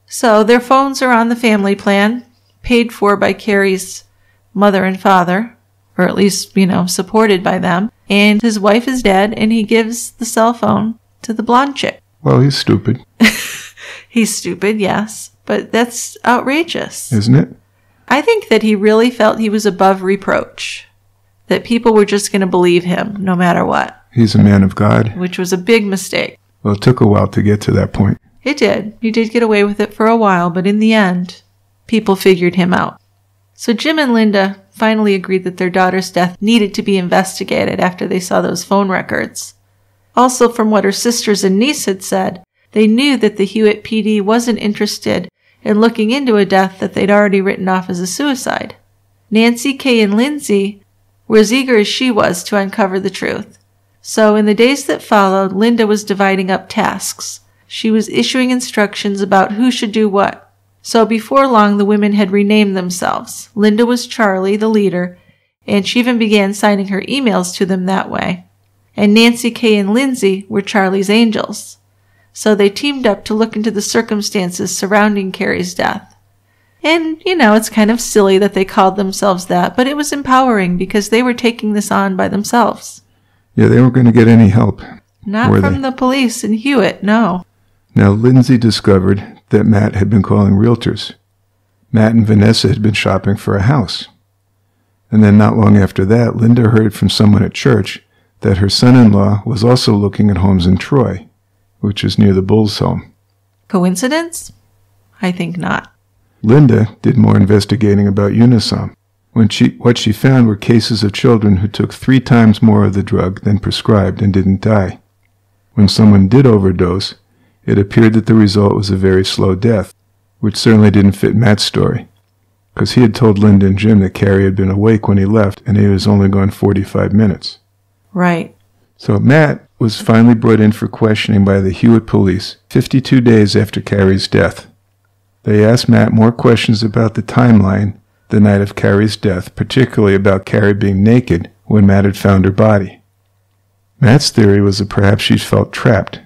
So their phones are on the family plan, paid for by Kari's mother and father, or at least, supported by them, and his wife is dead, and he gives the cell phone to the blonde chick. Well, he's stupid. He's stupid, yes, but that's outrageous. Isn't it? I think that he really felt he was above reproach, that people were just going to believe him no matter what. He's a man of God. Which was a big mistake. Well, it took a while to get to that point. It did. He did get away with it for a while, but in the end, people figured him out. So Jim and Linda finally agreed that their daughter's death needed to be investigated after they saw those phone records. Also, from what her sisters and niece had said, they knew that the Hewitt PD wasn't interested in looking into a death that they'd already written off as a suicide. Nancy, Kay, and Lindsay were as eager as she was to uncover the truth. So in the days that followed, Linda was dividing up tasks. She was issuing instructions about who should do what. So before long, the women had renamed themselves. Linda was Charlie, the leader, and she even began signing her emails to them that way. And Nancy, Kay, and Lindsay were Charlie's angels. So they teamed up to look into the circumstances surrounding Kari's death. And, it's kind of silly that they called themselves that, but it was empowering because they were taking this on by themselves. Yeah, they weren't going to get any help. Not from the police in Hewitt, no. Now, Lindsay discovered that Matt had been calling realtors. Matt and Vanessa had been shopping for a house. And then not long after that, Linda heard from someone at church that her son-in-law was also looking at homes in Troy, which is near the Bulls' home. Coincidence? I think not. Linda did more investigating about Unisom. What she found were cases of children who took 3 times more of the drug than prescribed and didn't die. When someone did overdose, it appeared that the result was a very slow death, which certainly didn't fit Matt's story, because he had told Linda and Jim that Kari had been awake when he left and he was only gone 45 minutes. Right. So Matt was finally brought in for questioning by the Hewitt police 52 days after Kari's death. They asked Matt more questions about the timeline the night of Kari's death, particularly about Kari being naked when Matt had found her body. Matt's theory was that perhaps she felt trapped.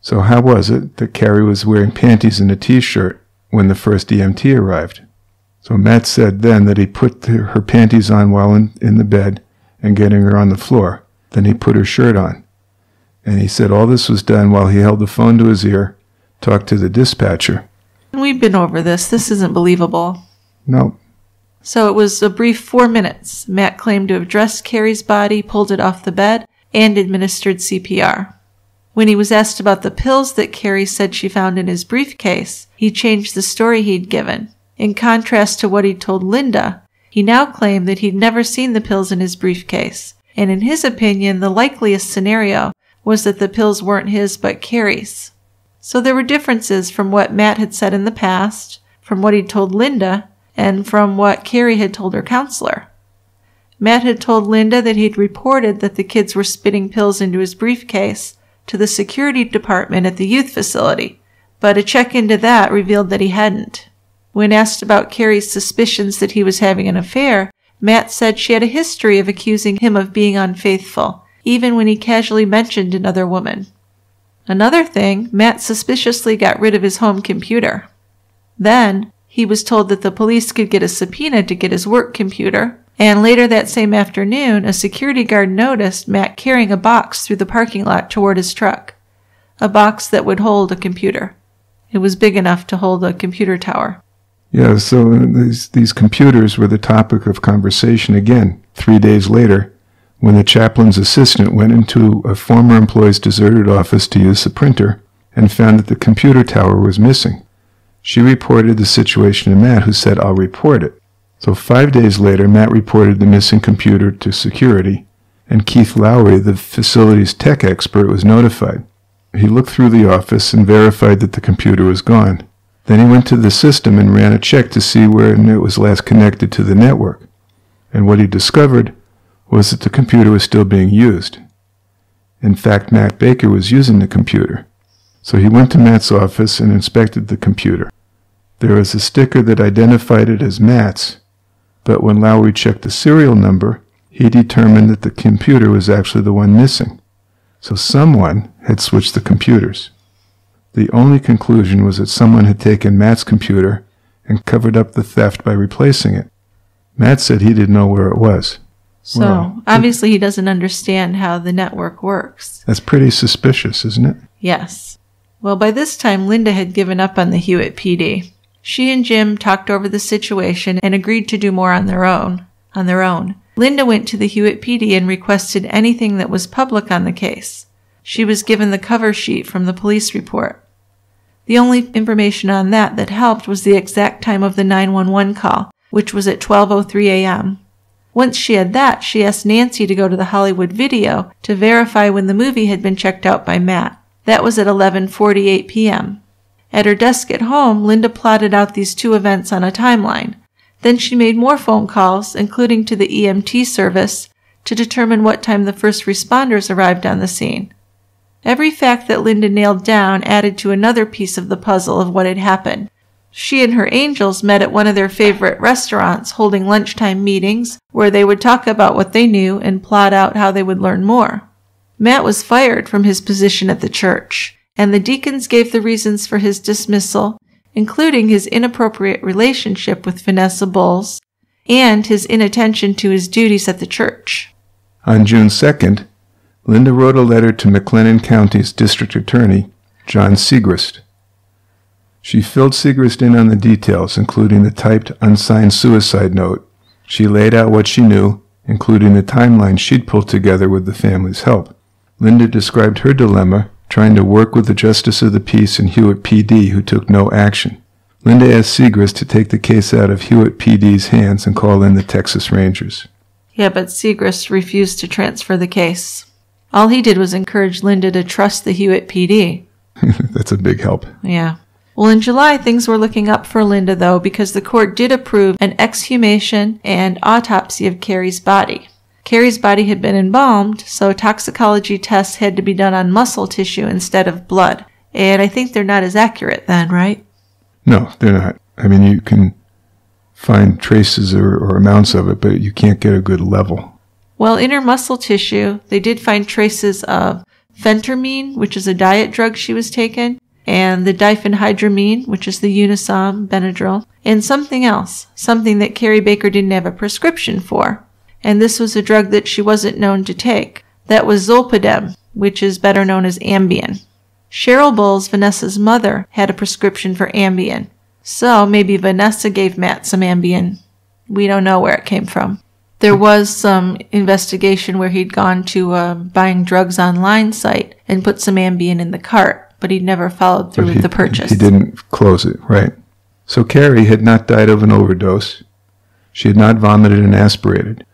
So how was it that Kari was wearing panties and a t-shirt when the first EMT arrived? So Matt said then that he put her panties on while in the bed and getting her on the floor. Then he put her shirt on. And he said all this was done while he held the phone to his ear, talked to the dispatcher. We've been over this. This isn't believable. No. So it was a brief 4 minutes. Matt claimed to have dressed Kari's body, pulled it off the bed, and administered CPR. When he was asked about the pills that Kari said she found in his briefcase, he changed the story he'd given. In contrast to what he'd told Linda, he now claimed that he'd never seen the pills in his briefcase, and in his opinion, the likeliest scenario was that the pills weren't his but Kari's. So there were differences from what Matt had said in the past, from what he'd told Linda, and from what Kari had told her counselor. Matt had told Linda that he'd reported that the kids were spitting pills into his briefcase to the security department at the youth facility, but a check into that revealed that he hadn't. When asked about Kari's suspicions that he was having an affair, Matt said she had a history of accusing him of being unfaithful, even when he casually mentioned another woman. Another thing, Matt suspiciously got rid of his home computer. Then, he was told that the police could get a subpoena to get his work computer, and later that same afternoon, a security guard noticed Matt carrying a box through the parking lot toward his truck. A box that would hold a computer. It was big enough to hold a computer tower. Yeah, so these computers were the topic of conversation again 3 days later, when the chaplain's assistant went into a former employee's deserted office to use the printer and found that the computer tower was missing. She reported the situation to Matt, who said, "I'll report it." So 5 days later, Matt reported the missing computer to security, and Keith Lowry, the facility's tech expert, was notified. He looked through the office and verified that the computer was gone. Then he went to the system and ran a check to see when it was last connected to the network. And what he discovered was that the computer was still being used. In fact, Matt Baker was using the computer. So he went to Matt's office and inspected the computer. There was a sticker that identified it as Matt's, but when Lowry checked the serial number, he determined that the computer was actually the one missing. So someone had switched the computers. The only conclusion was that someone had taken Matt's computer and covered up the theft by replacing it. Matt said he didn't know where it was. So, Well, obviously he doesn't understand how the network works. That's pretty suspicious, isn't it? Yes. Well, by this time, Linda had given up on the Hewitt PD. She and Jim talked over the situation and agreed to do more on their own. Linda went to the Hewitt PD and requested anything that was public on the case. She was given the cover sheet from the police report. The only information on that helped was the exact time of the 911 call, which was at 12:03 a.m. Once she had that, she asked Nancy to go to the Hollywood video to verify when the movie had been checked out by Matt. That was at 11:48 p.m. At her desk at home, Linda plotted out these two events on a timeline. Then she made more phone calls, including to the EMT service, to determine what time the first responders arrived on the scene. Every fact that Linda nailed down added to another piece of the puzzle of what had happened. She and her angels met at one of their favorite restaurants, holding lunchtime meetings where they would talk about what they knew and plot out how they would learn more. Matt was fired from his position at the church, and the deacons gave the reasons for his dismissal, including his inappropriate relationship with Vanessa Bowles and his inattention to his duties at the church. On June 2nd, Linda wrote a letter to McLennan County's district attorney, John Segrist. She filled Segrist in on the details, including the typed, unsigned suicide note. She laid out what she knew, including the timeline she'd pulled together with the family's help. Linda described her dilemma, trying to work with the Justice of the Peace and Hewitt PD, who took no action. Linda asked Segrist to take the case out of Hewitt PD's hands and call in the Texas Rangers. Yeah, but Segrist refused to transfer the case. All he did was encourage Linda to trust the Hewitt PD. That's a big help. Yeah. Well, in July, things were looking up for Linda, though, because the court did approve an exhumation and autopsy of Kari's body. Kari's body had been embalmed, so toxicology tests had to be done on muscle tissue instead of blood. And I think they're not as accurate then, right? No, they're not. I mean, you can find traces or amounts of it, but you can't get a good level. Well, in her muscle tissue, they did find traces of phentermine, which is a diet drug she was taking, and the diphenhydramine, which is the Unisom, Benadryl, and something else, something that Kari Baker didn't have a prescription for. And this was a drug that she wasn't known to take. That was Zolpidem, which is better known as Ambien. Cheryl Bowles, Vanessa's mother, had a prescription for Ambien. So maybe Vanessa gave Matt some Ambien. We don't know where it came from. There was some investigation where he'd gone to a buying drugs online site and put some Ambien in the cart, but he'd never followed through with the purchase. He didn't close it, right. So Kari had not died of an overdose. She had not vomited and aspirated.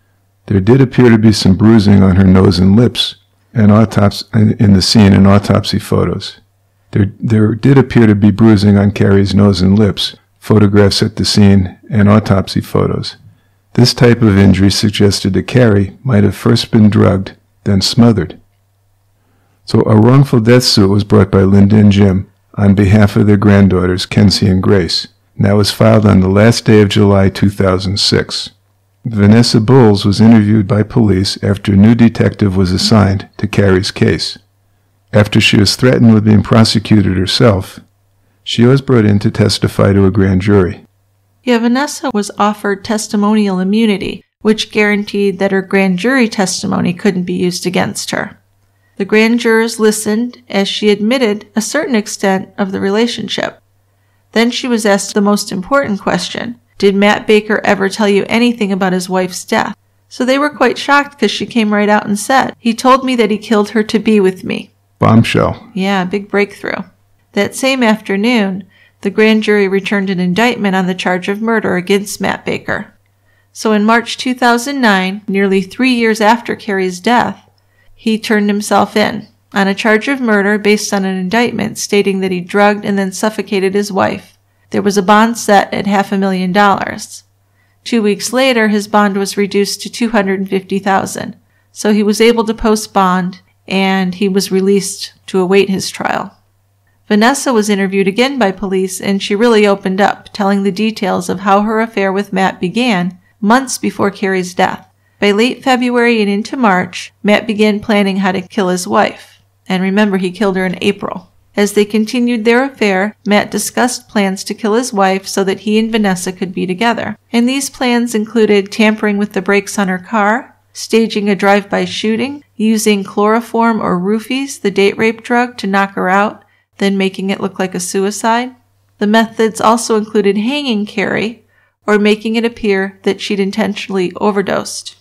There did appear to be some bruising on her nose and lips in the scene in autopsy photos. There did appear to be bruising on Kari's nose and lips, photographs at the scene, and autopsy photos. This type of injury suggested that Kari might have first been drugged, then smothered. So a wrongful death suit was brought by Linda and Jim on behalf of their granddaughters, Kenzie and Grace, and that was filed on the last day of July 2006. Vanessa Bowles was interviewed by police after a new detective was assigned to Kari's case. After she was threatened with being prosecuted herself, she was brought in to testify to a grand jury. Yeah, Vanessa was offered testimonial immunity, which guaranteed that her grand jury testimony couldn't be used against her. The grand jurors listened as she admitted a certain extent of the relationship. Then she was asked the most important question: did Matt Baker ever tell you anything about his wife's death? So they were quite shocked because she came right out and said, "He told me that he killed her to be with me." Bombshell. Yeah, big breakthrough. That same afternoon, the grand jury returned an indictment on the charge of murder against Matt Baker. So in March 2009, nearly 3 years after Kari's death, he turned himself in on a charge of murder based on an indictment stating that he drugged and then suffocated his wife. There was a bond set at $500,000. 2 weeks later, his bond was reduced to $250,000. So he was able to post bond, and he was released to await his trial. Vanessa was interviewed again by police, and she really opened up, telling the details of how her affair with Matt began months before Kari's death. By late February and into March, Matt began planning how to kill his wife. And remember, he killed her in April. As they continued their affair, Matt discussed plans to kill his wife so that he and Vanessa could be together. And these plans included tampering with the brakes on her car, staging a drive-by shooting, using chloroform or roofies, the date rape drug, to knock her out, then making it look like a suicide. The methods also included hanging Kari or making it appear that she'd intentionally overdosed.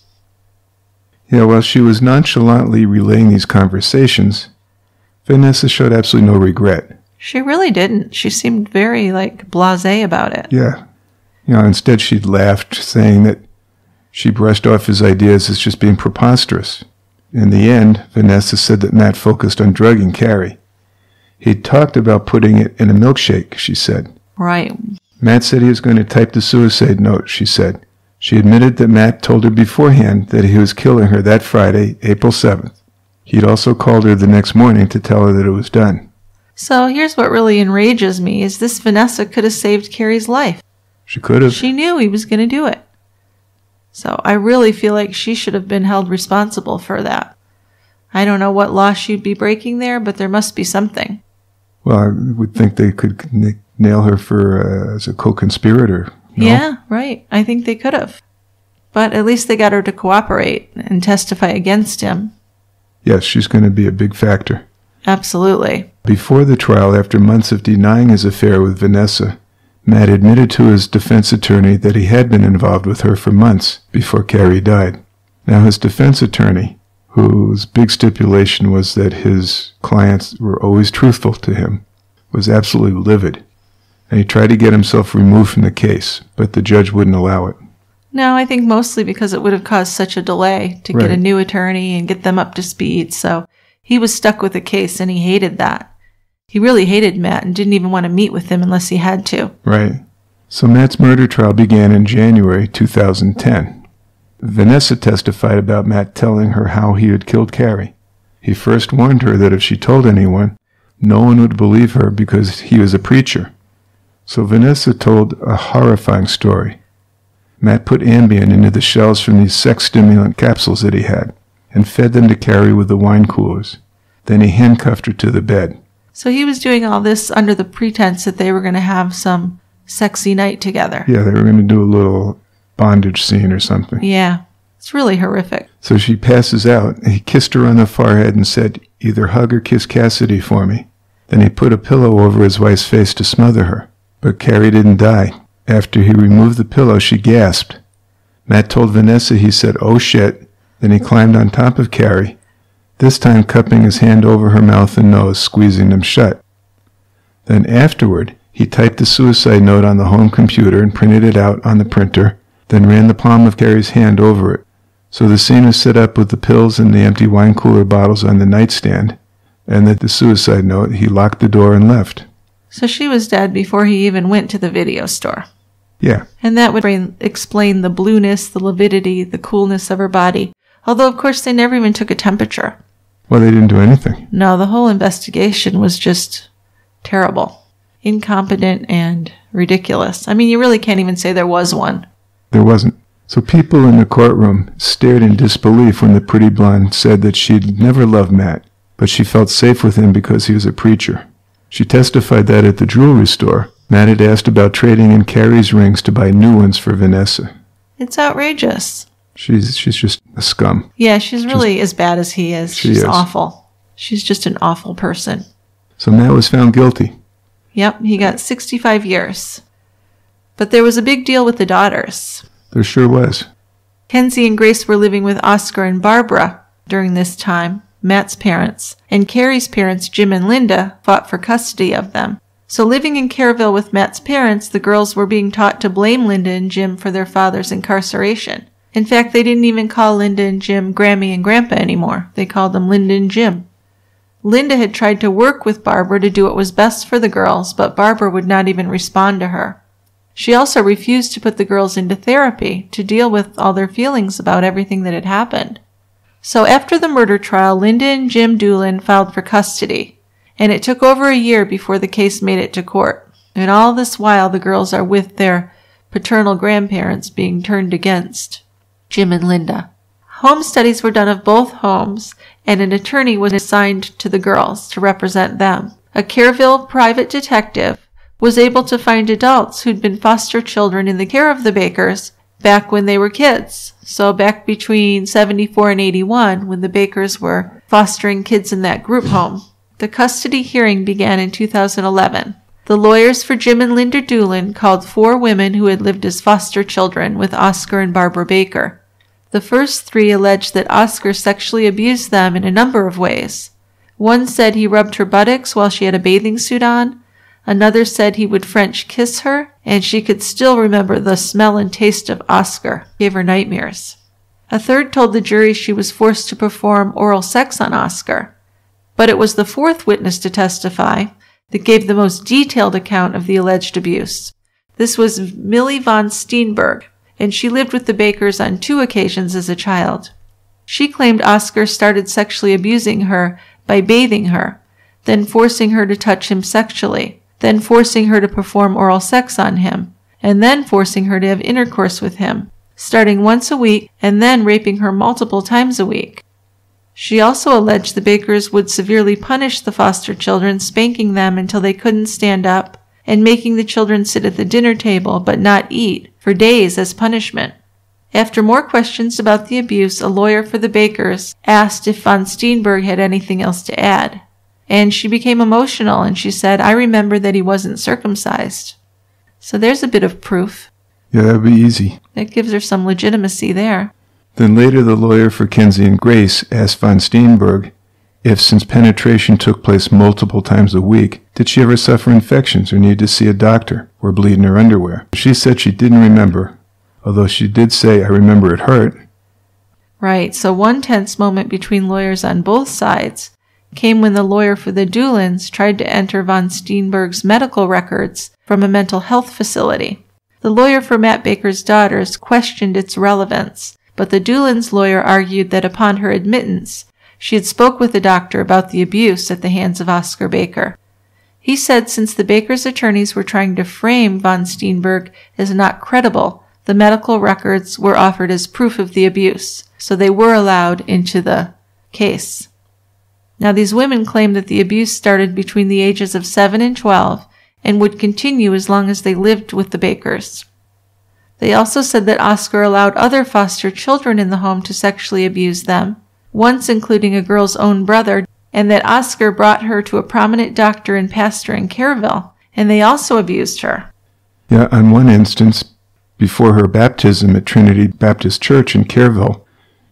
Yeah, while she was nonchalantly relaying these conversations, Vanessa showed absolutely no regret. She really didn't. She seemed very, blasé about it. Yeah. Instead she'd laughed, saying that she brushed off his ideas as just being preposterous. In the end, Vanessa said that Matt focused on drugging Kari. He'd talked about putting it in a milkshake, she said. Right. Matt said he was going to type the suicide note, she said. She admitted that Matt told her beforehand that he was killing her that Friday, April 7th. He'd also called her the next morning to tell her that it was done. So here's what really enrages me, is this Vanessa could have saved Kari's life. She could have. She knew he was going to do it. So I really feel like she should have been held responsible for that. I don't know what law she'd be breaking there, but there must be something. Well, I would think they could nail her for as a co-conspirator. No? Yeah, right. I think they could have. But at least they got her to cooperate and testify against him. Yes, she's going to be a big factor. Absolutely. Before the trial, after months of denying his affair with Vanessa, Matt admitted to his defense attorney that he had been involved with her for months before Kari died. Now, his defense attorney, whose big stipulation was that his clients were always truthful to him, was absolutely livid, and he tried to get himself removed from the case, but the judge wouldn't allow it. No, I think mostly because it would have caused such a delay to get a new attorney and get them up to speed, so he was stuck with the case, and he hated that. He really hated Matt and didn't even want to meet with him unless he had to. Right. So Matt's murder trial began in January 2010. Vanessa testified about Matt telling her how he had killed Kari. He first warned her that if she told anyone, no one would believe her because he was a preacher. So Vanessa told a horrifying story. Matt put Ambien into the shells from these sex stimulant capsules that he had and fed them to Kari with the wine coolers. Then he handcuffed her to the bed. So he was doing all this under the pretense that they were going to have some sexy night together. Yeah, they were going to do a little bondage scene or something. Yeah, it's really horrific. So she passes out, and he kissed her on the forehead and said, "Either hug or kiss Cassidy for me." Then he put a pillow over his wife's face to smother her. But Kari didn't die. After he removed the pillow, she gasped. Matt told Vanessa, he said, "Oh shit." Then he climbed on top of Kari, this time cupping his hand over her mouth and nose, squeezing them shut. Then afterward, he typed the suicide note on the home computer and printed it out on the printer, then ran the palm of Kari's hand over it. So the scene was set up with the pills and the empty wine cooler bottles on the nightstand, and at the suicide note, he locked the door and left. So she was dead before he even went to the video store. Yeah. And that would explain the blueness, the lividity, the coolness of her body. Although, of course, they never even took a temperature. Well, they didn't do anything. No, the whole investigation was just terrible. Incompetent and ridiculous. I mean, you really can't even say there was one. There wasn't. So people in the courtroom stared in disbelief when the pretty blonde said that she'd never loved Matt, but she felt safe with him because he was a preacher. She testified that at the jewelry store, Matt had asked about trading in Kari's rings to buy new ones for Vanessa. It's outrageous. She's just a scum. Yeah, she's really as bad as he is. She's is. awful. She's just an awful person. So Matt was found guilty. Yep, he got 65 years. But there was a big deal with the daughters. There sure was. Kenzie and Grace were living with Oscar and Barbara during this time, Matt's parents, and Kari's parents, Jim and Linda, fought for custody of them. So living in Kerrville with Matt's parents, the girls were being taught to blame Linda and Jim for their father's incarceration. In fact, they didn't even call Linda and Jim Grammy and Grandpa anymore. They called them Linda and Jim. Linda had tried to work with Barbara to do what was best for the girls, but Barbara would not even respond to her. She also refused to put the girls into therapy to deal with all their feelings about everything that had happened. So after the murder trial, Linda and Jim Doolin filed for custody, and it took over a year before the case made it to court. And all this while, the girls are with their paternal grandparents being turned against Jim and Linda. Home studies were done of both homes, and an attorney was assigned to the girls to represent them. A Kerrville private detective was able to find adults who'd been foster children in the care of the Bakers back when they were kids. So back between 74 and 81, when the Bakers were fostering kids in that group home. The custody hearing began in 2011. The lawyers for Jim and Linda Doolin called 4 women who had lived as foster children with Oscar and Barbara Baker. The first 3 alleged that Oscar sexually abused them in a number of ways. One said he rubbed her buttocks while she had a bathing suit on. Another said he would French kiss her, and she could still remember the smell and taste of Oscar. Gave her nightmares. A third told the jury she was forced to perform oral sex on Oscar. But it was the 4th witness to testify that gave the most detailed account of the alleged abuse. This was Millie von Steenberg, and she lived with the Bakers on 2 occasions as a child. She claimed Oscar started sexually abusing her by bathing her, then forcing her to touch him sexually, then forcing her to perform oral sex on him, and then forcing her to have intercourse with him, starting once a week and then raping her multiple times a week. She also alleged the Bakers would severely punish the foster children, spanking them until they couldn't stand up, and making the children sit at the dinner table but not eat for days as punishment. After more questions about the abuse, a lawyer for the Bakers asked if von Steenberg had anything else to add. And she became emotional, and she said, "I remember that he wasn't circumcised." So there's a bit of proof. Yeah, that'd be easy. That gives her some legitimacy there. Then later the lawyer for Kenzie and Grace asked von Steenberg if, since penetration took place multiple times a week, did she ever suffer infections or need to see a doctor or bleed in her underwear. She said she didn't remember, although she did say, "I remember it hurt." Right, so one tense moment between lawyers on both sides came when the lawyer for the Doolins tried to enter von Steenberg's medical records from a mental health facility. The lawyer for Matt Baker's daughters questioned its relevance, but the Doolins' lawyer argued that upon her admittance, she had spoke with the doctor about the abuse at the hands of Oscar Baker. He said since the Bakers' attorneys were trying to frame von Steenberg as not credible, the medical records were offered as proof of the abuse, so they were allowed into the case. Now, these women claim that the abuse started between the ages of 7 and 12 and would continue as long as they lived with the Bakers. They also said that Oscar allowed other foster children in the home to sexually abuse them, once including a girl's own brother, and that Oscar brought her to a prominent doctor and pastor in Kerrville, and they also abused her. Yeah, on one instance, before her baptism at Trinity Baptist Church in Kerrville,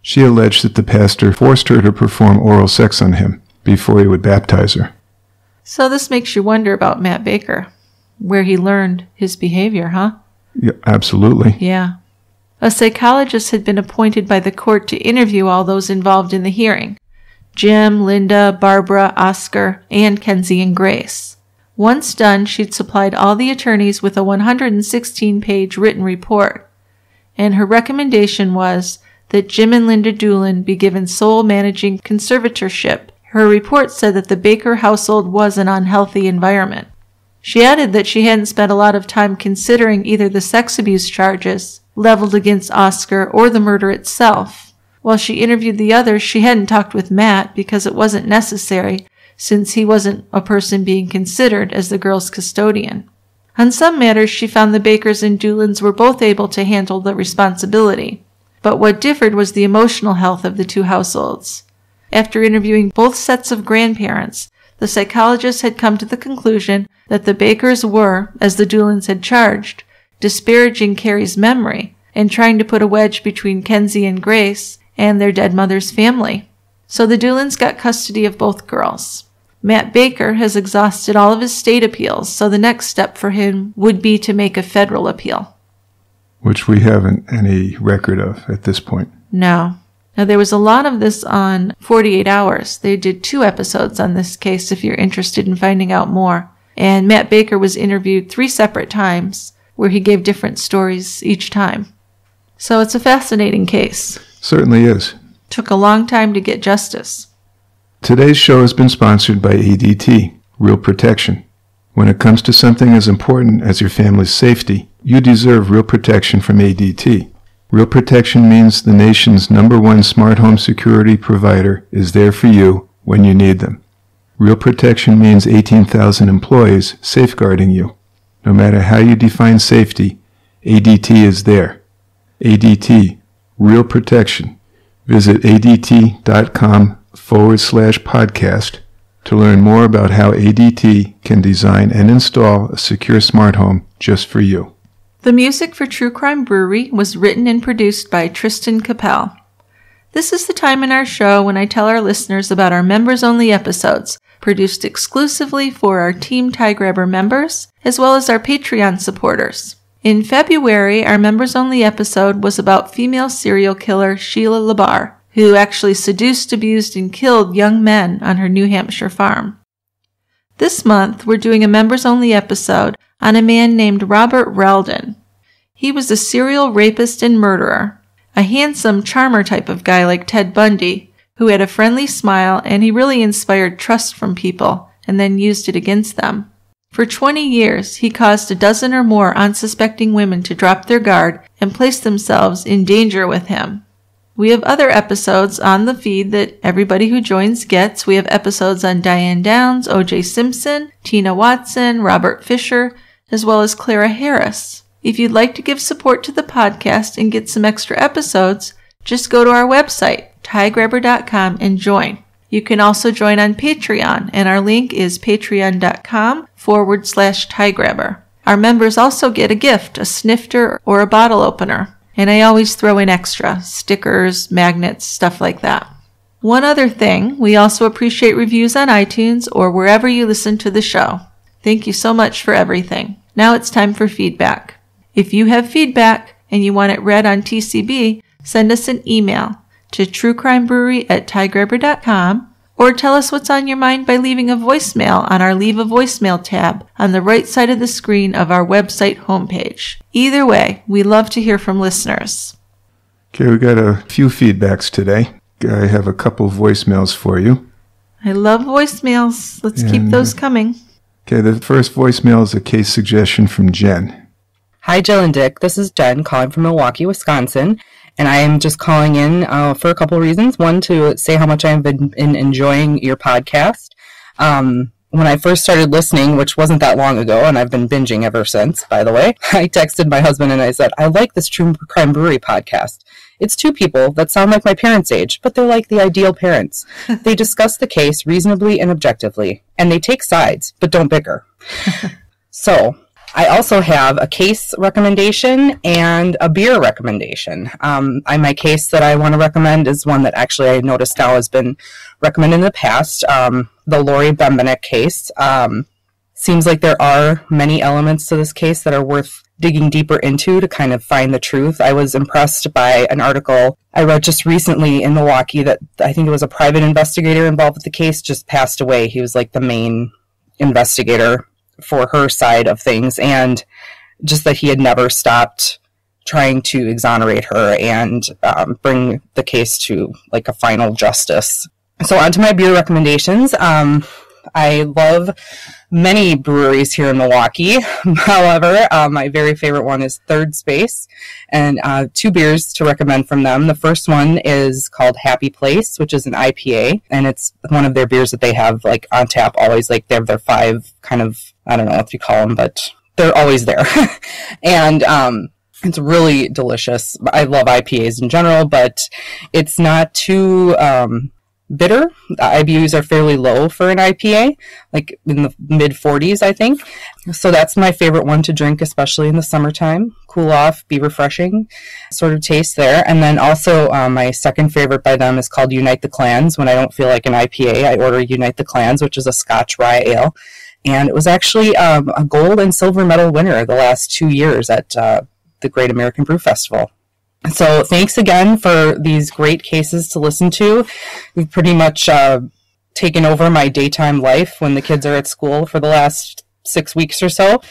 she alleged that the pastor forced her to perform oral sex on him before he would baptize her. So this makes you wonder about Matt Baker, where he learned his behavior, huh? Yeah, absolutely. Yeah. A psychologist had been appointed by the court to interview all those involved in the hearing: Jim, Linda, Barbara, Oscar, and Kenzie and Grace. Once done, she'd supplied all the attorneys with a 116-page written report, and her recommendation was that Jim and Linda Doolin be given sole managing conservatorship. Her report said that the Baker household was an unhealthy environment. She added that she hadn't spent a lot of time considering either the sex abuse charges leveled against Oscar or the murder itself. While she interviewed the others, she hadn't talked with Matt because it wasn't necessary, since he wasn't a person being considered as the girl's custodian. On some matters, she found the Bakers and Doolins were both able to handle the responsibility, but what differed was the emotional health of the two households. After interviewing both sets of grandparents, the psychologist had come to the conclusion that the Bakers were, as the Doolins had charged, disparaging Kari's memory and trying to put a wedge between Kenzie and Grace and their dead mother's family. So the Doolins got custody of both girls. Matt Baker has exhausted all of his state appeals, so the next step for him would be to make a federal appeal. Which we haven't any record of at this point. No. Now, there was a lot of this on 48 Hours. They did 2 episodes on this case if you're interested in finding out more. And Matt Baker was interviewed 3 separate times, where he gave different stories each time. So it's a fascinating case. Certainly is. Took a long time to get justice. Today's show has been sponsored by ADT, Real Protection. When it comes to something as important as your family's safety, you deserve real protection from ADT. Real Protection means the nation's #1 smart home security provider is there for you when you need them. Real Protection means 18,000 employees safeguarding you. No matter how you define safety, ADT is there. ADT, Real Protection. Visit adt.com/podcast to learn more about how ADT can design and install a secure smart home just for you. The music for True Crime Brewery was written and produced by Tristan Capel. This is the time in our show when I tell our listeners about our members-only episodes, produced exclusively for our Team Tie Grabber members, as well as our Patreon supporters. In February, our members-only episode was about female serial killer Sheila Labar, who actually seduced, abused, and killed young men on her New Hampshire farm. This month, we're doing a members-only episode on a man named Robert Reldon. He was a serial rapist and murderer, a handsome charmer type of guy like Ted Bundy, who had a friendly smile and he really inspired trust from people and then used it against them. For 20 years, he caused a dozen or more unsuspecting women to drop their guard and place themselves in danger with him. We have other episodes on the feed that everybody who joins gets. We have episodes on Diane Downs, O.J. Simpson, Tina Watson, Robert Fisher, as well as Clara Harris. If you'd like to give support to the podcast and get some extra episodes, just go to our website, tiegrabber.com, and join. You can also join on Patreon, and our link is patreon.com/tiegrabber. Our members also get a gift, a snifter or a bottle opener. And I always throw in extra, stickers, magnets, stuff like that. One other thing, we also appreciate reviews on iTunes or wherever you listen to the show. Thank you so much for everything. Now it's time for feedback. If you have feedback and you want it read on TCB, send us an email to truecrimebrewery@tiegrabber.com or tell us what's on your mind by leaving a voicemail on our Leave a Voicemail tab on the right side of the screen of our website homepage. Either way, we love to hear from listeners. Okay, we got a few feedbacks today. I have a couple voicemails for you. I love voicemails. Let's keep those coming. Okay, the first voicemail is a case suggestion from Jen. Hi, Jill and Dick. This is Jen calling from Milwaukee, Wisconsin. And I am just calling in for a couple of reasons. One, to say how much I've been enjoying your podcast. When I first started listening, which wasn't that long ago, and I've been binging ever since, by the way, I texted my husband and I said, I like this True Crime Brewery podcast. It's 2 people that sound like my parents' age, but they're like the ideal parents. They discuss the case reasonably and objectively, and they take sides, but don't bicker. So, I also have a case recommendation and a beer recommendation. My case that I want to recommend is one that actually I noticed now has been recommended in the past, the Lori Bembenek case. Seems like there are many elements to this case that are worth digging deeper into to kind of find the truth. I was impressed by an article I read just recently in Milwaukee that I think it was a private investigator involved with the case just passed away. He was like the main investigator for her side of things, and just that he had never stopped trying to exonerate her and bring the case to like a final justice. So on to my beer recommendations. I love many breweries here in Milwaukee. However, my very favorite one is Third Space, and 2 beers to recommend from them. The first one is called Happy Place, which is an IPA, and it's one of their beers that they have like on tap always. Like they have their 5 kind of, I don't know what you call them, but they're always there. And it's really delicious. I love IPAs in general, but it's not too bitter. The IBUs are fairly low for an IPA, like in the mid 40s, I think. So that's my favorite one to drink, especially in the summertime. Cool off, be refreshing sort of taste there. And then also my second favorite by them is called Unite the Clans. When I don't feel like an IPA, I order Unite the Clans, which is a Scotch rye ale. And it was actually a gold and silver medal winner the last 2 years at the Great American Brew Festival. So thanks again for these great cases to listen to. We've pretty much taken over my daytime life when the kids are at school for the last 6 weeks or so.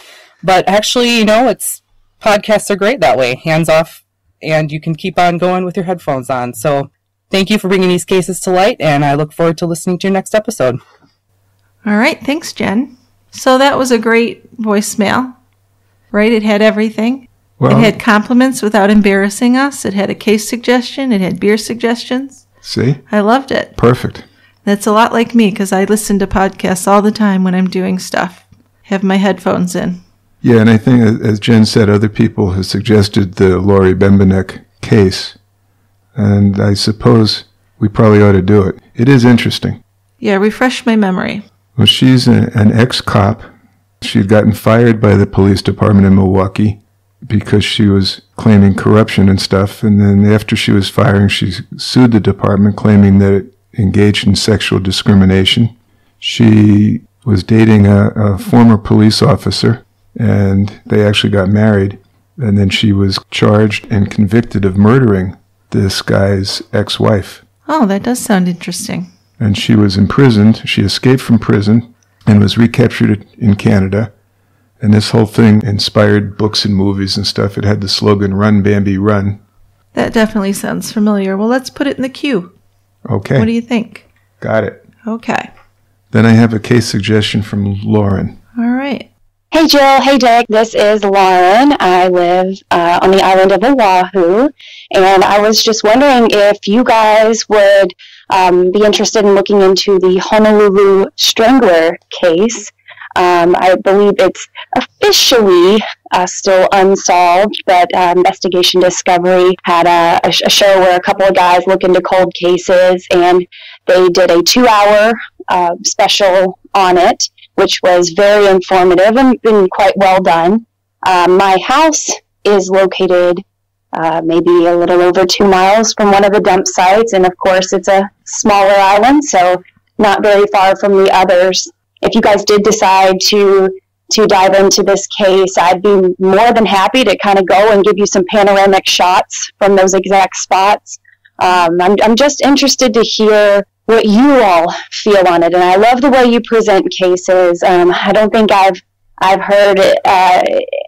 But actually, podcasts are great that way, hands off, and you can keep on going with your headphones on. So thank you for bringing these cases to light, and I look forward to listening to your next episode. All right. Thanks, Jen. So that was a great voicemail, right? It had everything. Well, it had compliments without embarrassing us. It had a case suggestion. It had beer suggestions. See? I loved it. Perfect. That's a lot like me because I listen to podcasts all the time when I'm doing stuff. Have my headphones in. Yeah, and I think, as Jen said, other people have suggested the Lori Bembenek case. And I suppose we probably ought to do it. It is interesting. Yeah, refresh my memory. Well, she's an ex-cop. She'd gotten fired by the police department in Milwaukee because she was claiming corruption and stuff. And then after she was firing, she sued the department, claiming that it engaged in sexual discrimination. She was dating a former police officer, and they actually got married. And then she was charged and convicted of murdering this guy's ex-wife. Oh, that does sound interesting. And she was imprisoned. She escaped from prison and was recaptured in Canada. And this whole thing inspired books and movies and stuff. It had the slogan, "Run, Bambi, Run." That definitely sounds familiar. Well, let's put it in the queue. Okay. What do you think? Got it. Okay. Then I have a case suggestion from Lauren. All right. Hey, Jill. Hey, Dick. This is Lauren. I live on the island of Oahu, and I was just wondering if you guys would be interested in looking into the Honolulu Strangler case. I believe it's officially still unsolved, but Investigation Discovery had a show where a couple of guys look into cold cases, and they did a 2-hour special on it, which was very informative and quite well done. My house is located maybe a little over 2 miles from one of the dump sites, and of course it's a smaller island, so not very far from the others. If you guys did decide to dive into this case, I'd be more than happy to kind of go and give you some panoramic shots from those exact spots. I'm just interested to hear what you all feel on it, and I love the way you present cases. I don't think I've heard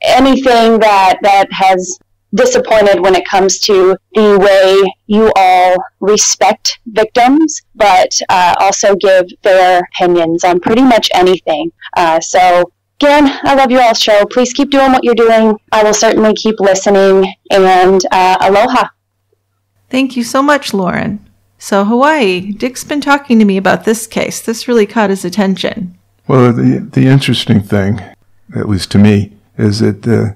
anything that has disappointed when it comes to the way you all respect victims, but also give their opinions on pretty much anything. So again, I love your all's show. Please keep doing what you're doing. I will certainly keep listening, and aloha. Thank you so much, Lauren. So Hawaii, Dick's been talking to me about this case. This really caught his attention. Well, the interesting thing, at least to me, is that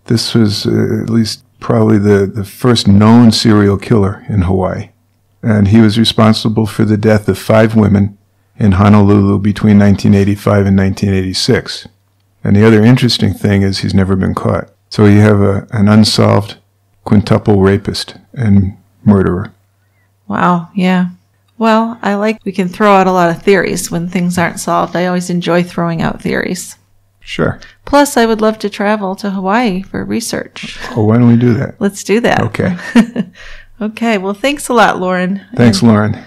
this was at least probably the first known serial killer in Hawaii. And he was responsible for the death of 5 women in Honolulu between 1985 and 1986. And the other interesting thing is he's never been caught. So you have an unsolved quintuple rapist and murderer. Wow, yeah. Well, we can throw out a lot of theories when things aren't solved. I always enjoy throwing out theories. Sure. Plus, I would love to travel to Hawaii for research. Oh, why don't we do that? Let's do that. Okay. Okay, well, thanks a lot, Lauren. Thanks, Lauren.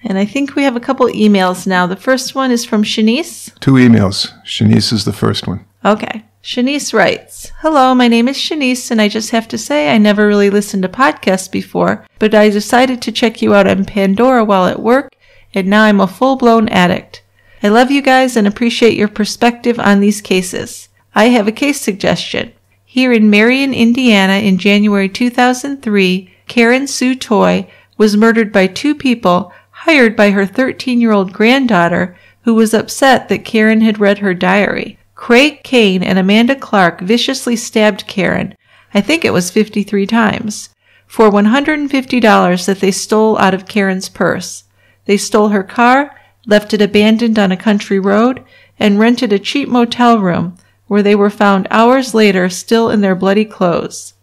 And I think we have a couple emails now. The first one is from Shanice. 2 emails. Shanice is the first one. Okay. Shanice writes, "Hello, my name is Shanice, and I just have to say I never really listened to podcasts before, but I decided to check you out on Pandora while at work, and now I'm a full-blown addict. I love you guys and appreciate your perspective on these cases. I have a case suggestion. Here in Marion, Indiana, in January 2003, Karen Sue Toy was murdered by 2 people hired by her 13-year-old granddaughter who was upset that Karen had read her diary. Craig Kane and Amanda Clark viciously stabbed Karen, I think it was 53 times, for $150 that they stole out of Karen's purse. They stole her car, left it abandoned on a country road, and rented a cheap motel room where they were found hours later still in their bloody clothes.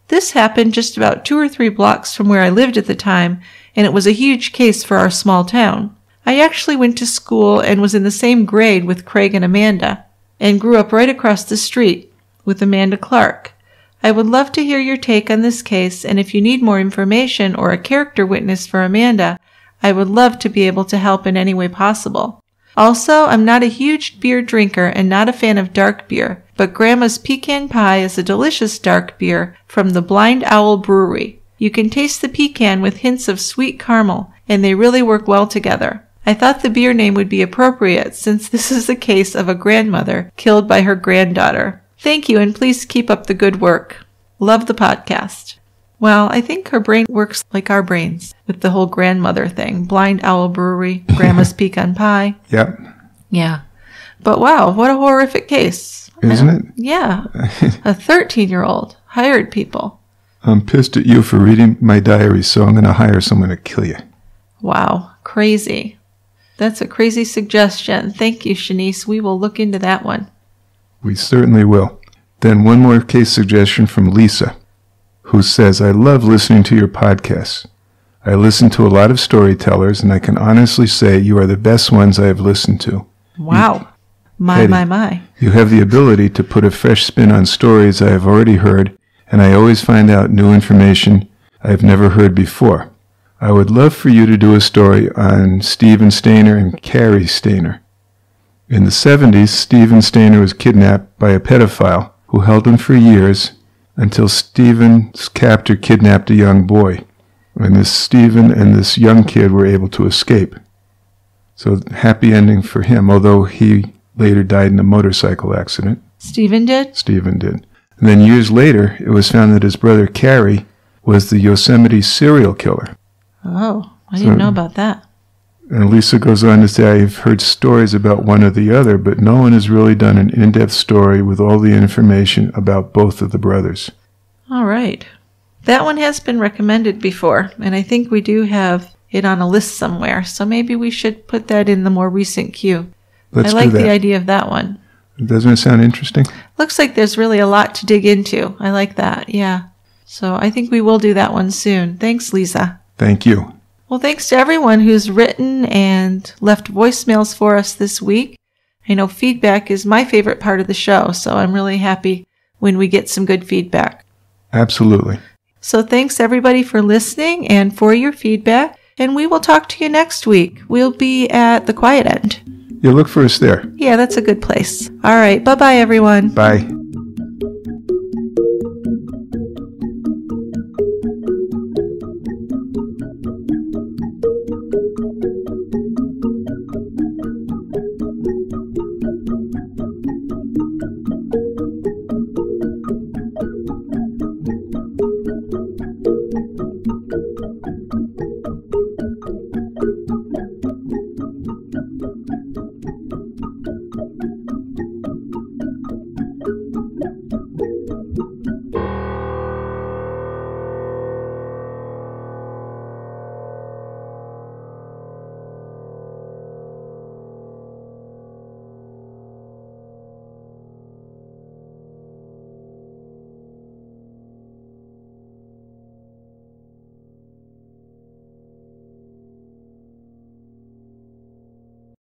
This happened just about 2 or 3 blocks from where I lived at the time, and it was a huge case for our small town. I actually went to school and was in the same grade with Craig and Amanda, and grew up right across the street with Amanda Clark. I would love to hear your take on this case, and if you need more information or a character witness for Amanda, I would love to be able to help in any way possible. Also, I'm not a huge beer drinker and not a fan of dark beer, but Grandma's Pecan Pie is a delicious dark beer from the Blind Owl Brewery. You can taste the pecan with hints of sweet caramel, and they really work well together. I thought the beer name would be appropriate since this is the case of a grandmother killed by her granddaughter. Thank you, and please keep up the good work. Love the podcast." Well, I think her brain works like our brains with the whole grandmother thing. Blind Owl Brewery, Grandma's Pecan Pie. Yep. Yeah. But wow, what a horrific case. Isn't it? Yeah. A 13-year-old hired people. I'm pissed at you for reading my diary, so I'm going to hire someone to kill you. Wow. Crazy. That's a crazy suggestion. Thank you, Shanice. We will look into that one. We certainly will. Then one more case suggestion from Lisa, who says, "I love listening to your podcasts. I listen to a lot of storytellers, and I can honestly say you are the best ones I have listened to. Wow. My. You have the ability to put a fresh spin on stories I have already heard, and I always find out new information I have never heard before. I would love for you to do a story on Stephen Stainer and Kari Stainer. In the 70s, Stephen Stainer was kidnapped by a pedophile who held him for years until Stephen's captor kidnapped a young boy. And this Stephen and this young kid were able to escape. So happy ending for him, although he later died in a motorcycle accident. Stephen did? Stephen did. And then years later, it was found that his brother Kari was the Yosemite serial killer. Oh, I didn't know about that. And Lisa goes on to say, I've heard stories about one or the other, but no one has really done an in-depth story with all the information about both of the brothers. All right. That one has been recommended before, and I think we do have it on a list somewhere, so maybe we should put that in the more recent queue. Let's I like do that. the idea of that one. Doesn't it sound interesting? Looks like there's really a lot to dig into. I like that, yeah. So I think we will do that one soon. Thanks, Lisa. Thank you. Well, thanks to everyone who's written and left voicemails for us this week. I know feedback is my favorite part of the show, so I'm really happy when we get some good feedback. Absolutely. So thanks everybody for listening and for your feedback, and we will talk to you next week. We'll be at the Quiet End. You look for us there. Yeah, that's a good place. All right, bye-bye everyone. Bye.